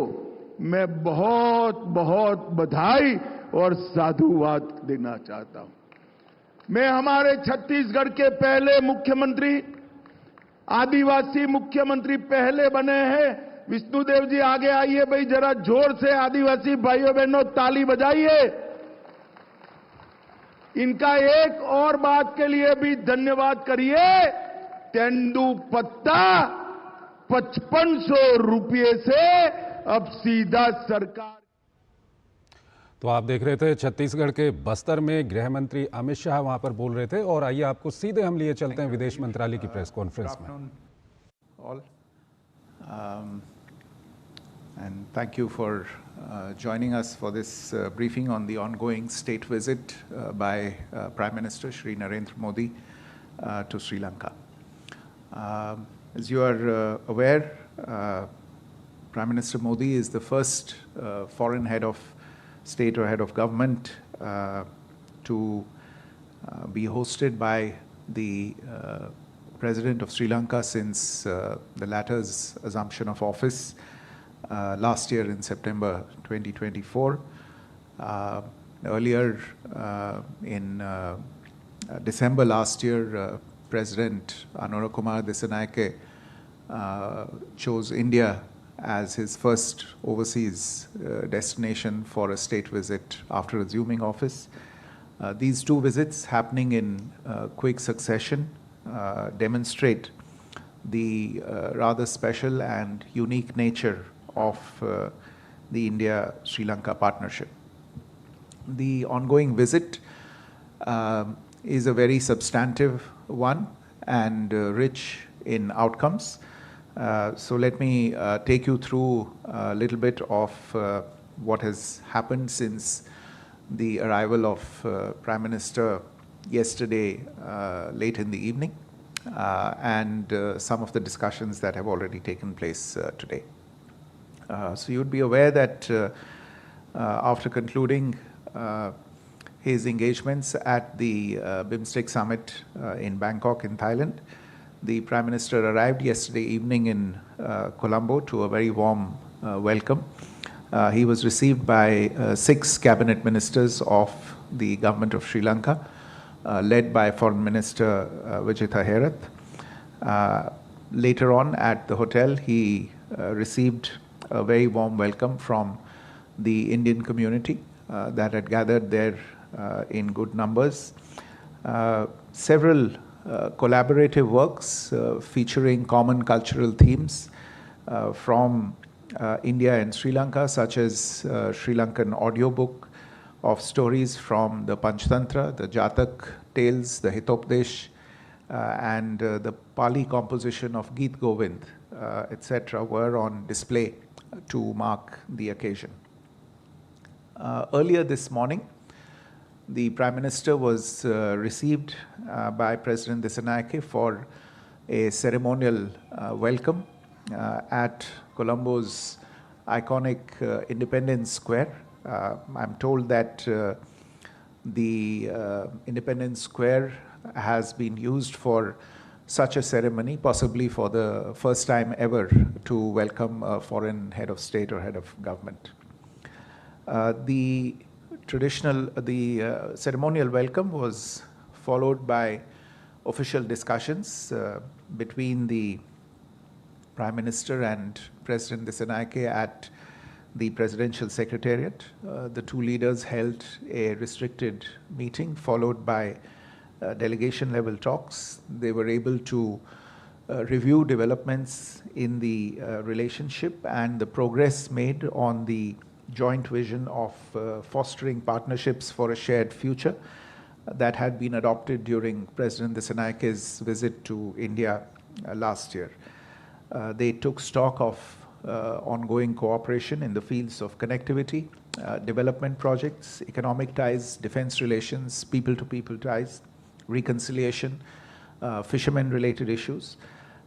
मैं बहुत बहुत बधाई और साधुवाद देना चाहता हूं। मैं हमारे छत्तीसगढ़ के पहले मुख्यमंत्री, आदिवासी मुख्यमंत्री पहले बने हैं। विष्णुदेव जी आगे आइए भाई, जरा जोर से आदिवासी भाइयों बहनों ताली बजाइए। इनका एक और बात के लिए भी धन्यवाद करिए। तेंदुपत्ता 5500 रुपये से अब सीधा सरकार। तो आप देख रहे थे छत्तीसगढ़ के बस्तर में गृह मंत्री अमित शाह वहां पर बोल रहे थे। और आइए आपको सीधे हम लिए चलते हैं विदेश मंत्रालय की प्रेस कॉन्फ्रेंस में। And thank you for joining us for this briefing on the ongoing state visit by Prime Minister Shri Narendra Modi to Sri Lanka. As you are aware, Prime Minister Modi is the first foreign head of state or head of government to be hosted by the President of Sri Lanka since the latter's assumption of office last year in September 2024. Earlier in December last year, President Anura Kumar Dissanayake chose India as his first overseas destination for a state visit after assuming office. These 2 visits happening in quick succession demonstrate the rather special and unique nature of the India-Sri Lanka partnership. The ongoing visit is a very substantive one and rich in outcomes. So let me take you through a little bit of what has happened since the arrival of Prime Minister yesterday late in the evening and some of the discussions that have already taken place today. So you'd be aware that after concluding his engagements at the BIMSTEC summit in Bangkok in Thailand, the Prime Minister arrived yesterday evening in Colombo to a very warm welcome He was received by 6 cabinet ministers of the government of Sri Lanka, led by Foreign Minister Vijitha Herath. Later on at the hotel, he received a very warm welcome from the Indian community that had gathered there in good numbers. Several collaborative works featuring common cultural themes from India and Sri Lanka, such as Sri Lankan audiobook of stories from the Panchtantra, the Jatak tales, the Hitopdesh, and the Pali composition of Geet Govind, etc., were on display to mark the occasion. Earlier this morning, the Prime Minister was received by President Dissanayake for a ceremonial welcome at Colombo's iconic Independence Square. I'm told that the Independence Square has been used for such a ceremony, possibly for the first time ever, to welcome a foreign head of state or head of government. The ceremonial welcome was followed by official discussions between the Prime Minister and President Dissanayake at the Presidential Secretariat. The two leaders held a restricted meeting followed by delegation level talks. They were able to review developments in the relationship and the progress made on the joint vision of fostering partnerships for a shared future that had been adopted during President Dissanayake's visit to India last year. They took stock of ongoing cooperation in the fields of connectivity, development projects, economic ties, defense relations, people-to-people ties, reconciliation, fishermen-related issues,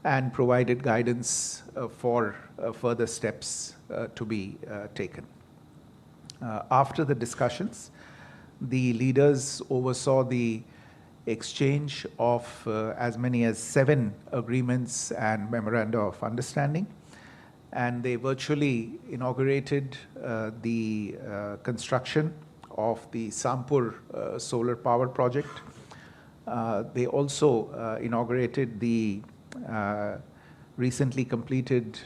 and provided guidance for further steps to be taken. After the discussions, the leaders oversaw the exchange of as many as 7 agreements and memoranda of understanding, and they virtually inaugurated the construction of the Sampur solar power project. They also inaugurated the recently completed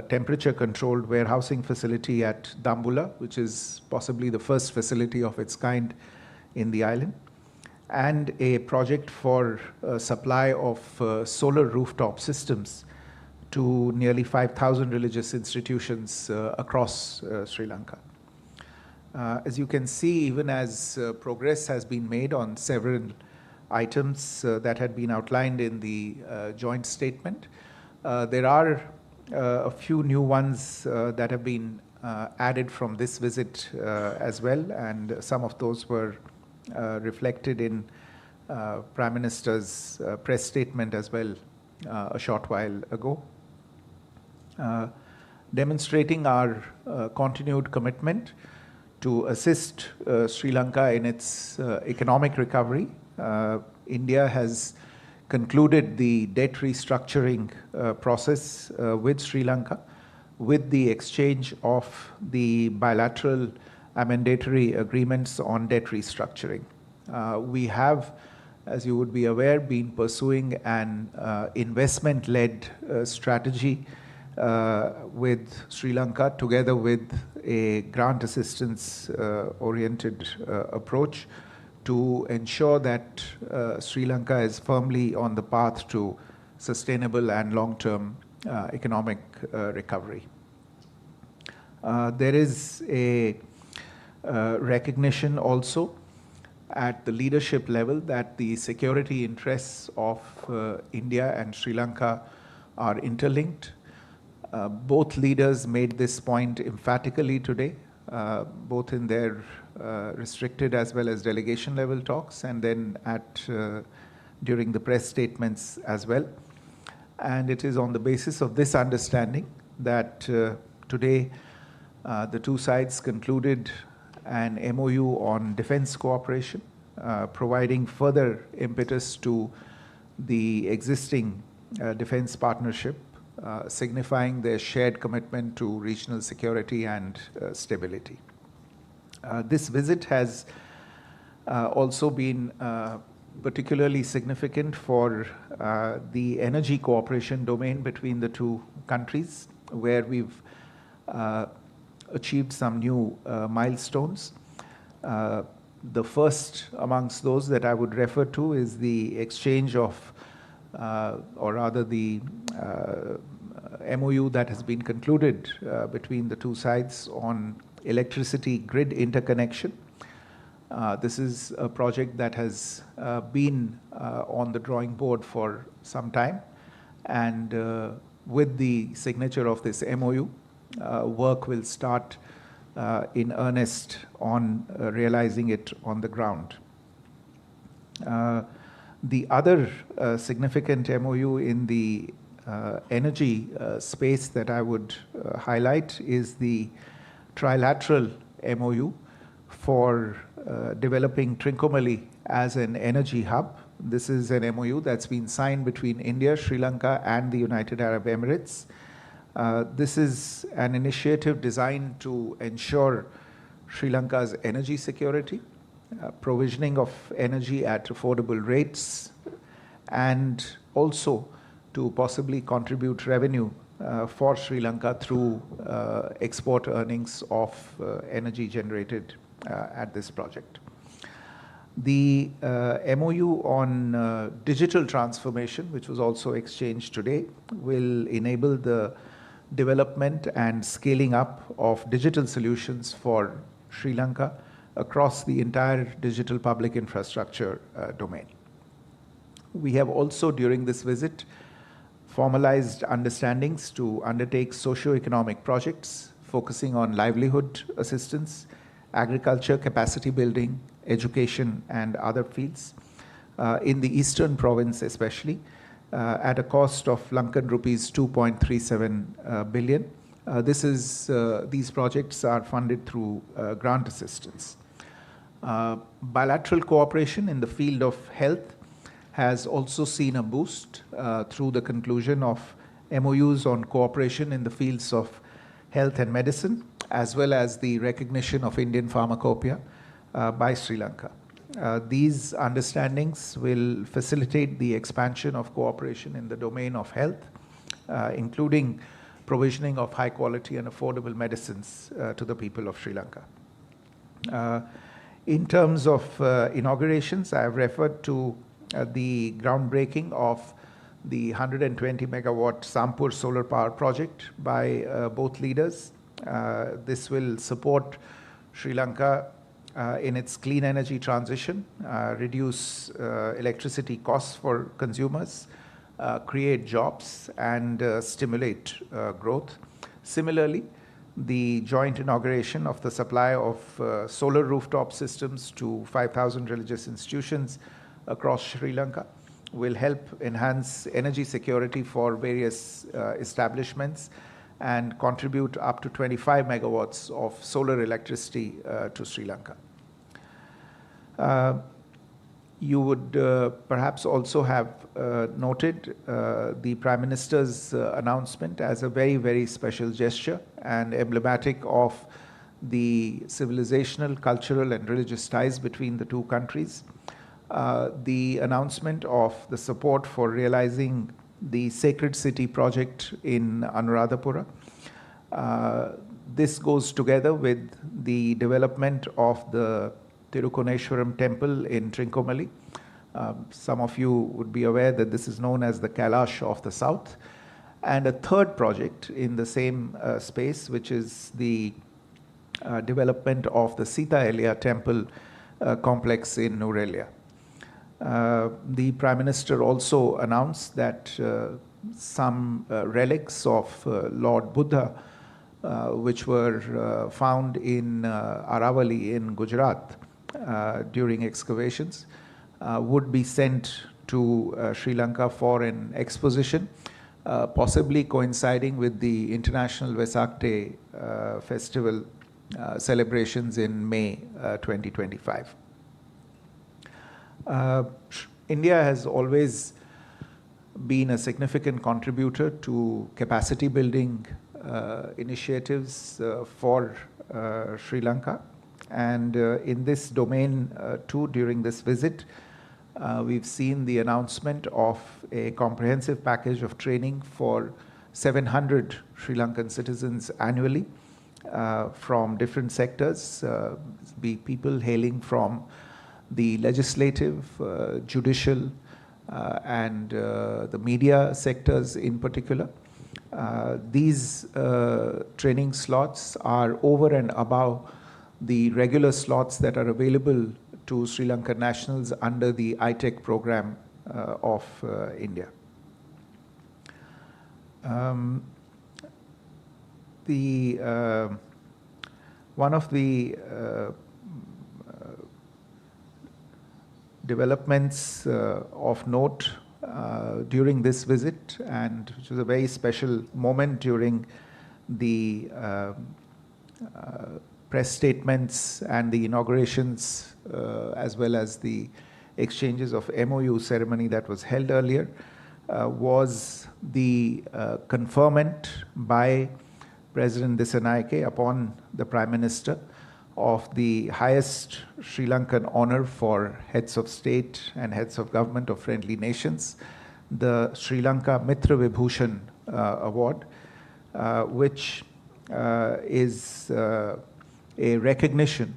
temperature-controlled warehousing facility at Dambula, which is possibly the first facility of its kind in the island, and a project for supply of solar rooftop systems to nearly 5,000 religious institutions across Sri Lanka. As you can see, even as progress has been made on several items that had been outlined in the joint statement, there are a few new ones that have been added from this visit as well, and some of those were reflected in Prime Minister's press statement as well a short while ago. Demonstrating our continued commitment to assist Sri Lanka in its economic recovery, India has concluded the debt restructuring process with Sri Lanka with the exchange of the bilateral amendatory agreements on debt restructuring. We have, as you would be aware, been pursuing an investment-led strategy with Sri Lanka, together with a grant assistance oriented approach to ensure that Sri Lanka is firmly on the path to sustainable and long-term economic recovery. There is a recognition also at the leadership level that the security interests of India and Sri Lanka are interlinked. Both leaders made this point emphatically today, both in their restricted as well as delegation level talks, and then during the press statements as well. And it is on the basis of this understanding that today the two sides concluded an MOU on defense cooperation, providing further impetus to the existing defense partnership signifying their shared commitment to regional security and stability. This visit has also been particularly significant for the energy cooperation domain between the two countries, where we've achieved some new milestones. The first amongst those that I would refer to is the exchange of, or rather the MOU that has been concluded between the two sides on electricity grid interconnection. This is a project that has been on the drawing board for some time, and with the signature of this MOU, work will start in earnest on realizing it on the ground. The other significant MOU in the energy space that I would highlight is the trilateral MOU for developing Trincomalee as an energy hub. This is an MOU that's been signed between India, Sri Lanka, and the United Arab Emirates. This is an initiative designed to ensure Sri Lanka's energy security, provisioning of energy at affordable rates, and also to possibly contribute revenue for Sri Lanka through export earnings of energy generated at this project. The MOU on digital transformation, which was also exchanged today, will enable the development and scaling up of digital solutions for Sri Lanka across the entire digital public infrastructure domain. We have also, during this visit, formalized understandings to undertake socio-economic projects focusing on livelihood assistance, agriculture capacity building, education, and other fields in the eastern province especially, at a cost of Lankan rupees 2.37 billion. These projects are funded through grant assistance. Bilateral cooperation in the field of health has also seen a boost through the conclusion of MOUs on cooperation in the fields of health and medicine, as well as the recognition of Indian pharmacopoeia by Sri Lanka. These understandings will facilitate the expansion of cooperation in the domain of health, including provisioning of high quality and affordable medicines to the people of Sri Lanka. In terms of inaugurations, I have referred to the groundbreaking of the 120 megawatt Sampur solar power project by both leaders. This will support Sri Lanka in its clean energy transition, reduce electricity costs for consumers, create jobs, and stimulate growth. Similarly, the joint inauguration of the supply of solar rooftop systems to 5,000 religious institutions across Sri Lanka will help enhance energy security for various establishments and contribute up to 25 megawatts of solar electricity to Sri Lanka. You would perhaps also have noted the Prime Minister's announcement as a very, very special gesture and emblematic of the civilizational, cultural, and religious ties between the two countries. The announcement of the support for realizing the Sacred City project in Anuradhapura. This goes together with the development of the Tirukoneshwaram temple in Trincomalee. Some of you would be aware that this is known as the Kailash of the South. And a third project in the same space, which is the development of the Sita Elia temple complex in Nurelia. The Prime Minister also announced that some relics of Lord Buddha, which were found in Aravali in Gujarat during excavations, would be sent to Sri Lanka for an exposition, possibly coinciding with the International Vesak Day festival celebrations in May 2025. India has always been a significant contributor to capacity building initiatives for Sri Lanka. And in this domain too, during this visit, we've seen the announcement of a comprehensive package of training for 700 Sri Lankan citizens annually from different sectors, be people hailing from the legislative, judicial, and the media sectors in particular. These training slots are over and above the regular slots that are available to Sri Lankan nationals under the ITEC program of India. One of the developments of note during this visit, and which was a very special moment during the press statements and the inaugurations, as well as the exchanges of MOU ceremony that was held earlier, was the conferment by President Dissanayake upon the Prime Minister of the highest Sri Lankan honor for heads of state and heads of government of friendly nations, the Sri Lanka Mitra Vibhushan Award, which is a recognition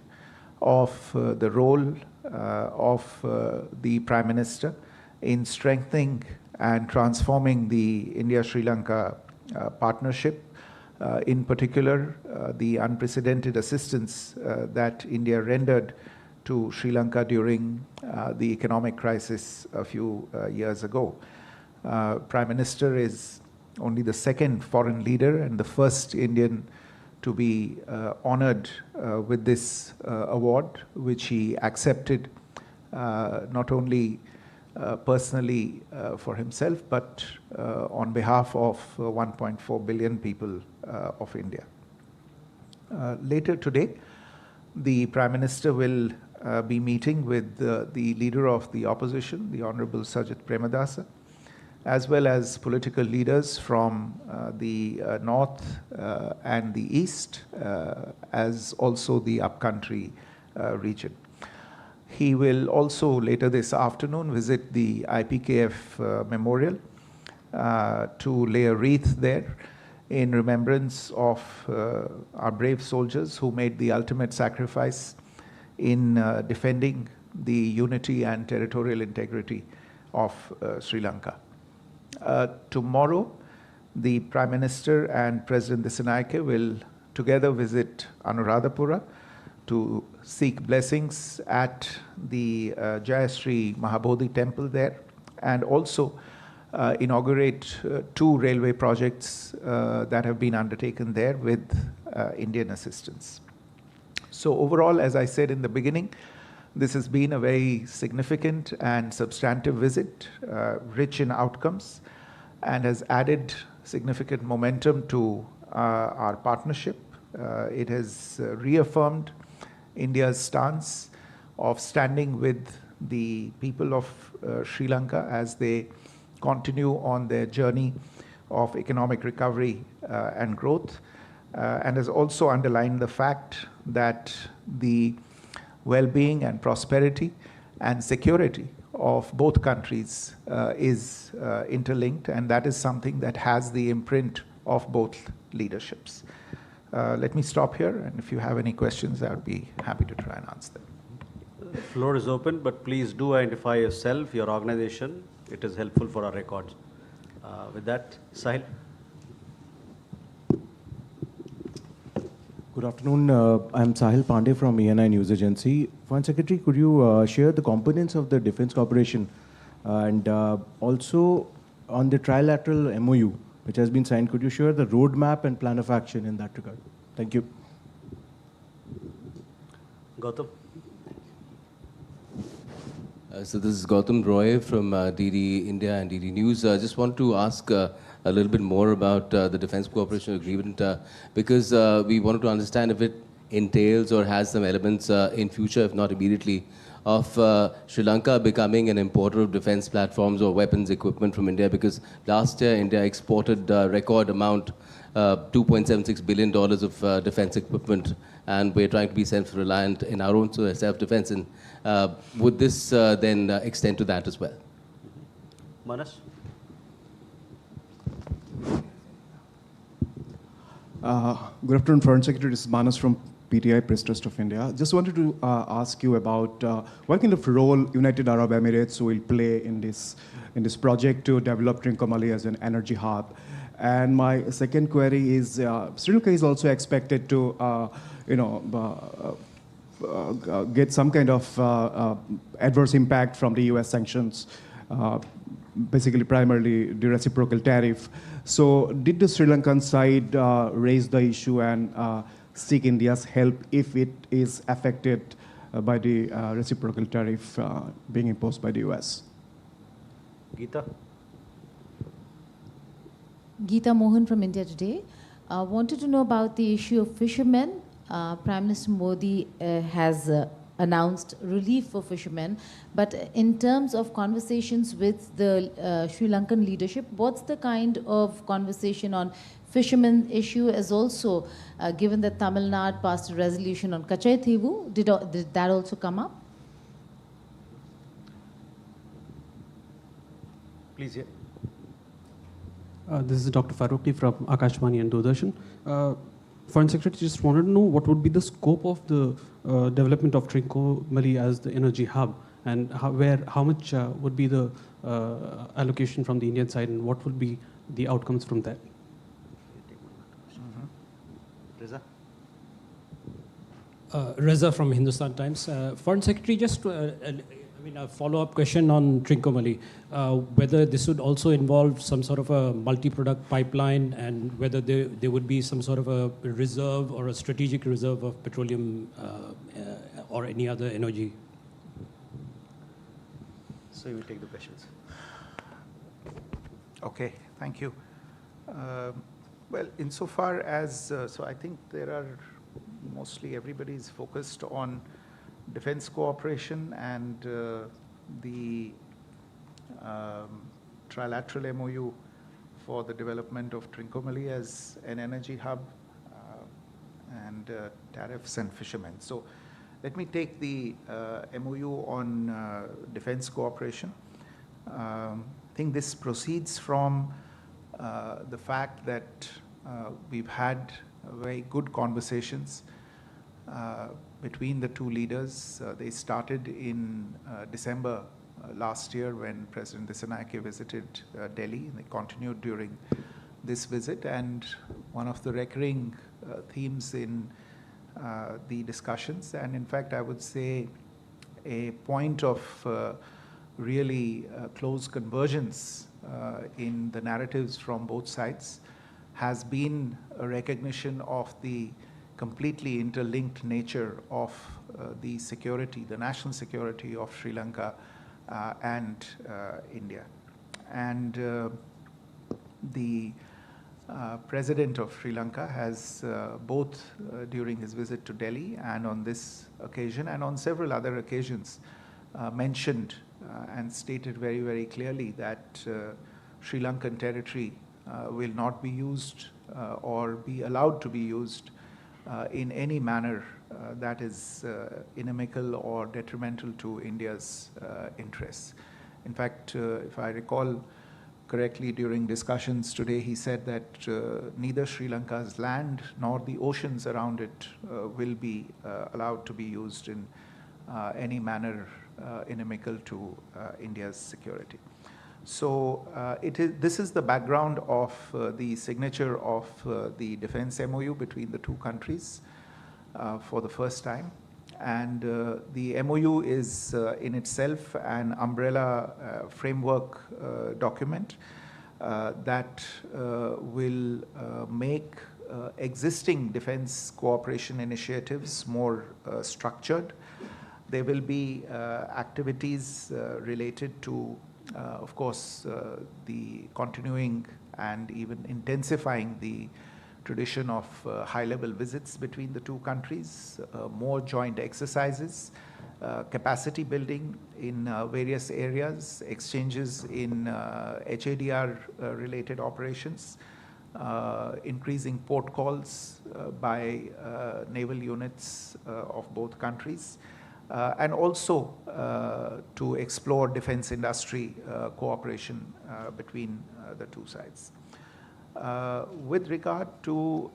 of the role of the Prime Minister in strengthening and transforming the India-Sri Lanka partnership, in particular the unprecedented assistance that India rendered to Sri Lanka during the economic crisis a few years ago. Prime Minister is only the second foreign leader and the first Indian to be honored with this award, which he accepted not only personally for himself, but on behalf of 1.4 billion people of India. Later today, the Prime Minister will be meeting with the leader of the opposition, the Honorable Sajith Premadasa, as well as political leaders from the north and the east, as also the upcountry region. He will also later this afternoon visit the IPKF memorial to lay a wreath there in remembrance of our brave soldiers who made the ultimate sacrifice in defending the unity and territorial integrity of Sri Lanka. Tomorrow, the Prime Minister and President Dissanayake will together visit Anuradhapura to seek blessings at the Jayasri Mahabodhi temple there, and also inaugurate two railway projects that have been undertaken there with Indian assistance. So overall, as I said in the beginning, this has been a very significant and substantive visit, rich in outcomes, and has added significant momentum to our partnership. It has reaffirmed India's stance of standing with the people of Sri Lanka as they continue on their journey of economic recovery and growth, and has also underlined the fact that the well-being and prosperity and security of both countries is interlinked, and that is something that has the imprint of both leaderships. Let me stop here, and if you have any questions, I would be happy to try and answer them. The floor is open, but please do identify yourself, your organization. It is helpful for our records. With that, Sahil. Good afternoon. I'm Sahil Pandey from ENI News Agency. Foreign Secretary, could you share the components of the Defence Cooperation and also on the trilateral MOU which has been signed, could you share the roadmap and plan of action in that regard? Thank you. Gautam. So this is Gautam Roy from DD India and DD News. I just want to ask a little bit more about the Defence Cooperation Agreement because we wanted to understand if it entails or has some elements in future, if not immediately, of Sri Lanka becoming an importer of defense platforms or weapons equipment from India? Because last year India exported a record amount, $2.76 billion of defense equipment, and we're trying to be self-reliant in our own self-defense. And would this then extend to that as well? Manas? Good afternoon, Foreign Secretary. This is Manas from PTI, Press Trust of India. Just wanted to ask you about what kind of role United Arab Emirates will play in this project to develop Trincomalee as an energy hub. And my second query is, Sri Lanka is also expected to, get some kind of adverse impact from the US sanctions, basically primarily the reciprocal tariff. So did the Sri Lankan side raise the issue and seek India's help if it is affected by the reciprocal tariff being imposed by the US? Geeta? Geeta Mohan from India Today. Wanted to know about the issue of fishermen. Prime Minister Modi has announced relief for fishermen, but in terms of conversations with the Sri Lankan leadership, what's the kind of conversation on fishermen issue, as also given that Tamil Nadu passed a resolution on Kachai Thivu, did that also come up? Please, yeah. This is Dr. Farooqi from Akashvani and Doordarshan. Foreign Secretary, just wanted to know what would be the scope of the development of Trincomalee as the energy hub, and how much would be the allocation from the Indian side, and what would be the outcomes from that? Reza? Reza from Hindustan Times. Foreign Secretary, just a follow-up question on Trincomalee. Whether this would also involve some sort of a multi-product pipeline, and whether there would be some sort of a reserve or a strategic reserve of petroleum or any other energy. So you will take the questions. Okay, thank you. Well, insofar as, so I think there are mostly everybody's focused on defense cooperation and the trilateral MOU for the development of Trincomalee as an energy hub and tariffs and fishermen. So let me take the MOU on defense cooperation. I think this proceeds from the fact that we've had very good conversations between the two leaders. They started in December last year when President Dissanayake visited Delhi, and they continued during this visit. And one of the recurring themes in the discussions, and in fact I would say a point of really close convergence in the narratives from both sides, has been a recognition of the completely interlinked nature of the security, the national security of Sri Lanka and India. And the President of Sri Lanka has both during his visit to Delhi and on this occasion and on several other occasions mentioned and stated very, very clearly that Sri Lankan territory will not be used or be allowed to be used in any manner that is inimical or detrimental to India's interests. In fact, if I recall correctly, during discussions today, he said that neither Sri Lanka's land nor the oceans around it will be allowed to be used in any manner inimical to India's security. So this is the background of the signature of the defense MOU between the two countries for the first time. And the MOU is in itself an umbrella framework document that will make existing defense cooperation initiatives more structured. There will be activities related to of course, the continuing and even intensifying the tradition of high-level visits between the two countries, more joint exercises, capacity building in various areas, exchanges in HADR-related operations, increasing port calls by naval units of both countries, and also to explore defense industry cooperation between the two sides. With regard to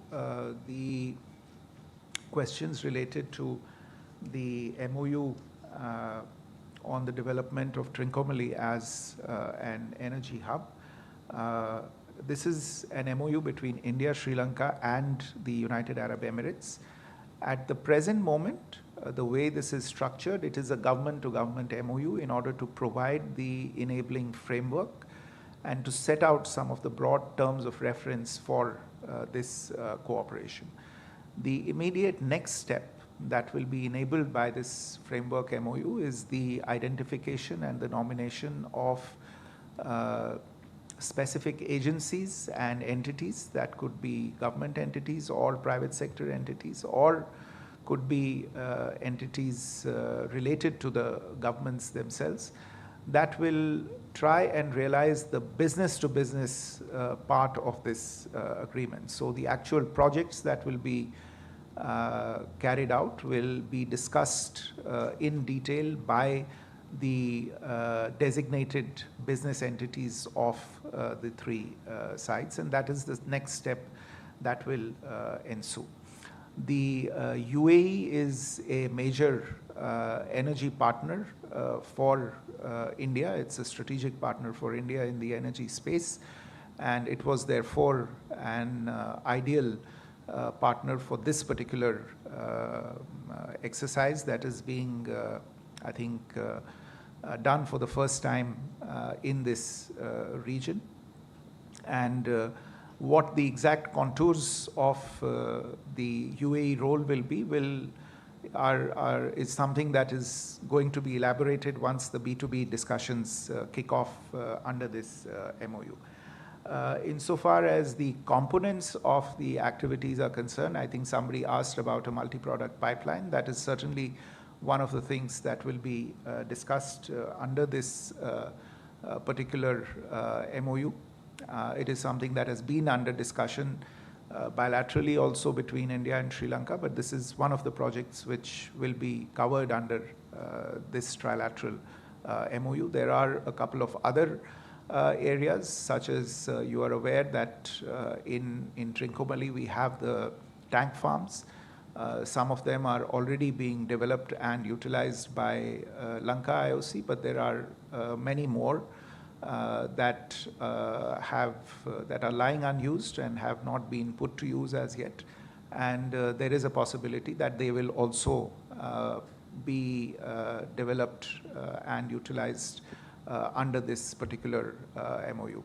the questions related to the MOU on the development of Trincomalee as an energy hub, this is an MOU between India, Sri Lanka, and the United Arab Emirates. At the present moment, the way this is structured, it is a government-to-government MOU in order to provide the enabling framework and to set out some of the broad terms of reference for this cooperation. The immediate next step that will be enabled by this framework MOU is the identification and the nomination of specific agencies and entities that could be government entities or private sector entities, or could be entities related to the governments themselves, that will try and realize the business-to-business part of this agreement. So the actual projects that will be carried out will be discussed in detail by the designated business entities of the three sides, and that is the next step that will ensue. The UAE is a major energy partner for India. It's a strategic partner for India in the energy space, and it was therefore an ideal partner for this particular exercise that is being, I think, done for the first time in this region. And what the exact contours of the UAE role will be is something that is going to be elaborated once the B2B discussions kick off under this MOU. Insofar as the components of the activities are concerned, I think somebody asked about a multi-product pipeline. That is certainly one of the things that will be discussed under this particular MOU. It is something that has been under discussion bilaterally also between India and Sri Lanka, but this is one of the projects which will be covered under this trilateral MOU. There are a couple of other areas, such as you are aware that in Trincomalee we have the tank farms. Some of them are already being developed and utilized by Lanka IOC, but there are many more that are lying unused and have not been put to use as yet. And there is a possibility that they will also be developed and utilized under this particular MOU.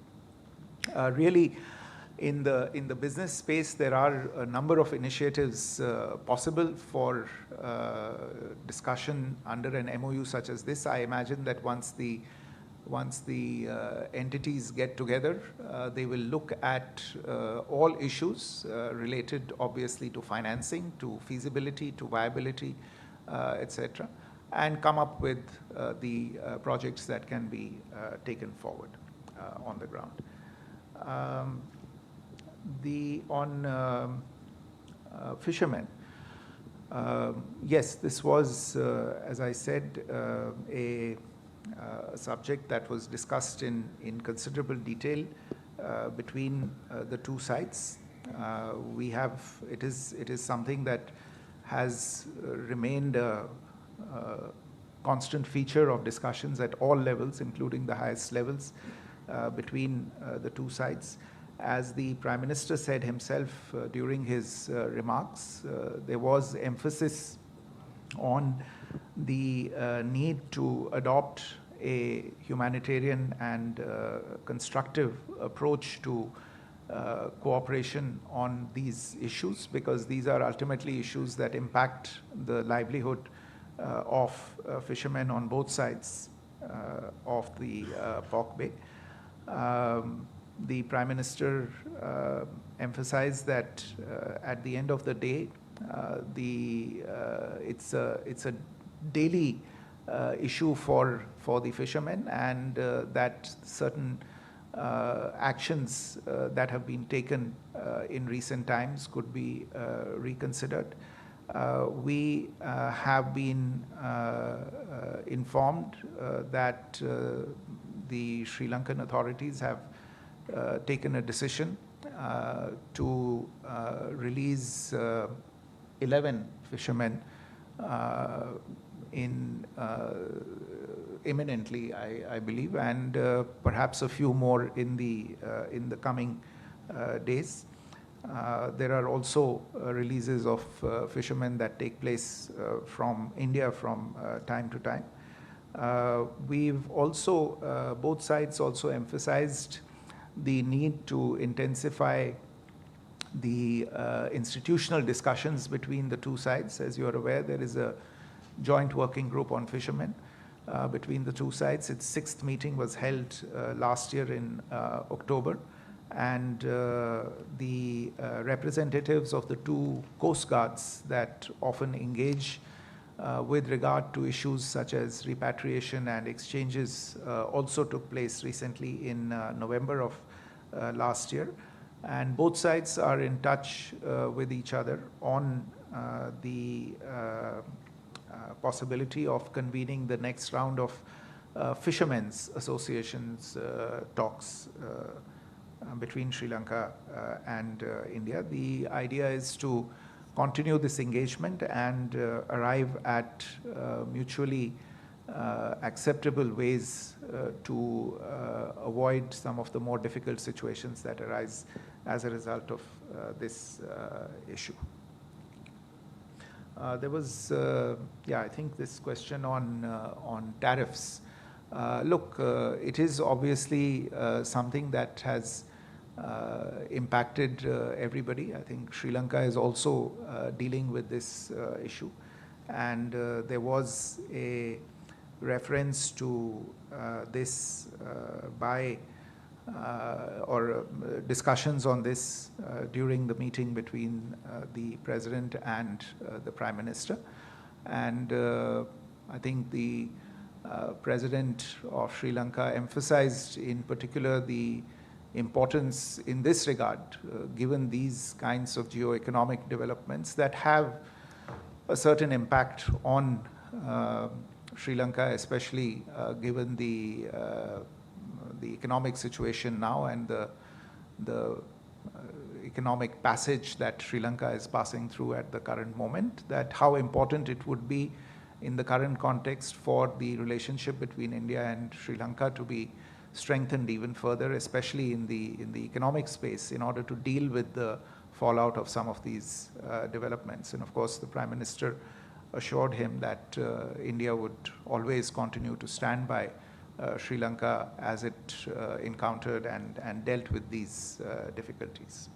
Really, in the business space, there are a number of initiatives possible for discussion under an MOU such as this. I imagine that once the entities get together, they will look at all issues related obviously to financing, to feasibility, to viability, etc., and come up with the projects that can be taken forward on the ground. On fishermen, yes, this was, as I said, a subject that was discussed in considerable detail between the two sides. It is something that has remained a constant feature of discussions at all levels, including the highest levels between the two sides. As the Prime Minister said himself during his remarks, there was emphasis on the need to adopt a humanitarian and constructive approach to cooperation on these issues, because these are ultimately issues that impact the livelihood of fishermen on both sides of the POC Bay. The Prime Minister emphasize that at the end of the day, it's a daily issue for the fishermen, and that certain actions that have been taken in recent times could be reconsidered. We have been informed that the Sri Lankan authorities have taken a decision to release 11 fishermen imminently, I believe, and perhaps a few more in the coming days. There are also releases of fishermen that take place from India from time to time. We've also, both sides also emphasized the need to intensify the institutional discussions between the two sides. As you are aware, there is a joint working group on fishermen between the two sides. Its 6th meeting was held last year in October, and the representatives of the two coast guards that often engage with regard to issues such as repatriation and exchanges also took place recently in November of last year. And both sides are in touch with each other on the possibility of convening the next round of fishermen's associations talks between Sri Lanka and India. The idea is to continue this engagement and arrive at mutually acceptable ways to avoid some of the more difficult situations that arise as a result of this issue. There was, I think this question on tariffs. Look, it is obviously something that has impacted everybody. I think Sri Lanka is also dealing with this issue, and there was a reference to this by or discussions on this during the meeting between the President and the Prime Minister. And I think the President of Sri Lanka emphasized in particular the importance in this regard, given these kinds of geo-economic developments that have a certain impact on Sri Lanka, especially given the economic situation now and the economic passage that Sri Lanka is passing through at the current moment, that how important it would be in the current context for the relationship between India and Sri Lanka to be strengthened even further, especially in the economic space, in order to deal with the fallout of some of these developments. And of course, the Prime Minister assured him that India would always continue to stand by Sri Lanka as it encountered and dealt with these difficulties.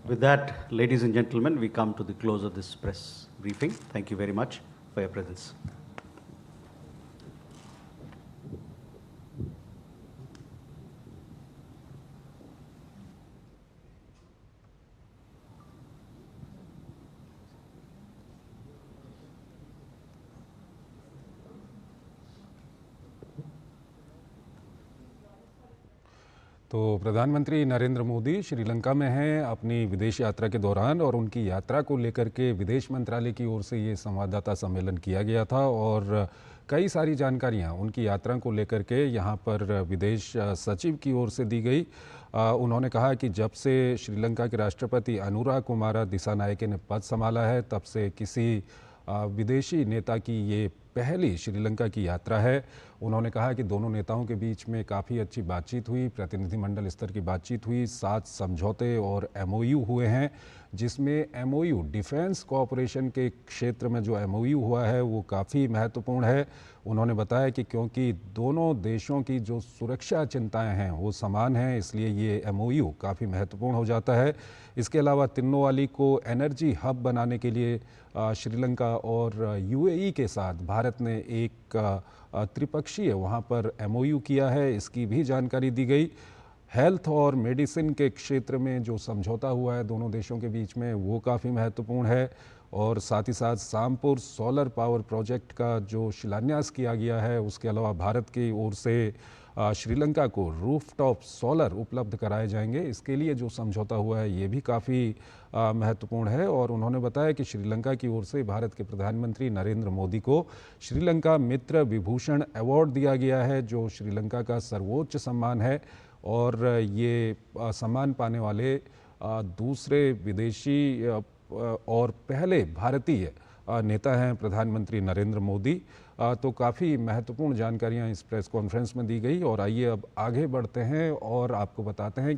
With that, ladies and gentlemen, we come to the close of this press briefing. Thank you very much for your presence. तो प्रधानमंत्री नरेंद्र मोदी श्रीलंका में हैं अपनी विदेश यात्रा के दौरान, और उनकी यात्रा को लेकर के विदेश मंत्रालय की ओर से ये संवाददाता सम्मेलन किया गया था और कई सारी जानकारियां उनकी यात्रा को लेकर के यहां पर विदेश सचिव की ओर से दी गई। उन्होंने कहा कि जब से श्रीलंका के राष्ट्रपति अनुरा कुमारा दिसानायके ने पद संभाला है तब से किसी विदेशी नेता की ये पहली श्रीलंका की यात्रा है। उन्होंने कहा कि दोनों नेताओं के बीच में काफ़ी अच्छी बातचीत हुई, प्रतिनिधिमंडल स्तर की बातचीत हुई, 7 समझौते और MOU हुए हैं, जिसमें MOU डिफेंस कोऑपरेशन के क्षेत्र में जो MOU हुआ है वो काफ़ी महत्वपूर्ण है। उन्होंने बताया कि क्योंकि दोनों देशों की जो सुरक्षा चिंताएं हैं वो समान हैं, इसलिए ये MOU काफ़ी महत्वपूर्ण हो जाता है। इसके अलावा तिन्नोवाली को एनर्जी हब बनाने के लिए श्रीलंका और UAE के साथ भारत ने एक त्रिपक्षीय वहाँ पर MOU किया है, इसकी भी जानकारी दी गई। हेल्थ और मेडिसिन के क्षेत्र में जो समझौता हुआ है दोनों देशों के बीच में वो काफ़ी महत्वपूर्ण है। और साथ ही साथ सामपुर सोलर पावर प्रोजेक्ट का जो शिलान्यास किया गया है, उसके अलावा भारत की ओर से श्रीलंका को रूफटॉप सोलर उपलब्ध कराए जाएंगे। इसके लिए जो समझौता हुआ है ये भी काफ़ी महत्वपूर्ण है। और उन्होंने बताया कि श्रीलंका की ओर से भारत के प्रधानमंत्री नरेंद्र मोदी को श्रीलंका मित्र विभूषण अवार्ड दिया गया है, जो श्रीलंका का सर्वोच्च सम्मान है। और ये सम्मान पाने वाले दूसरे विदेशी और पहले भारतीय नेता हैं प्रधानमंत्री नरेंद्र मोदी। तो काफ़ी महत्वपूर्ण जानकारियां इस प्रेस कॉन्फ्रेंस में दी गई। और आइए अब आगे बढ़ते हैं और आपको बताते हैं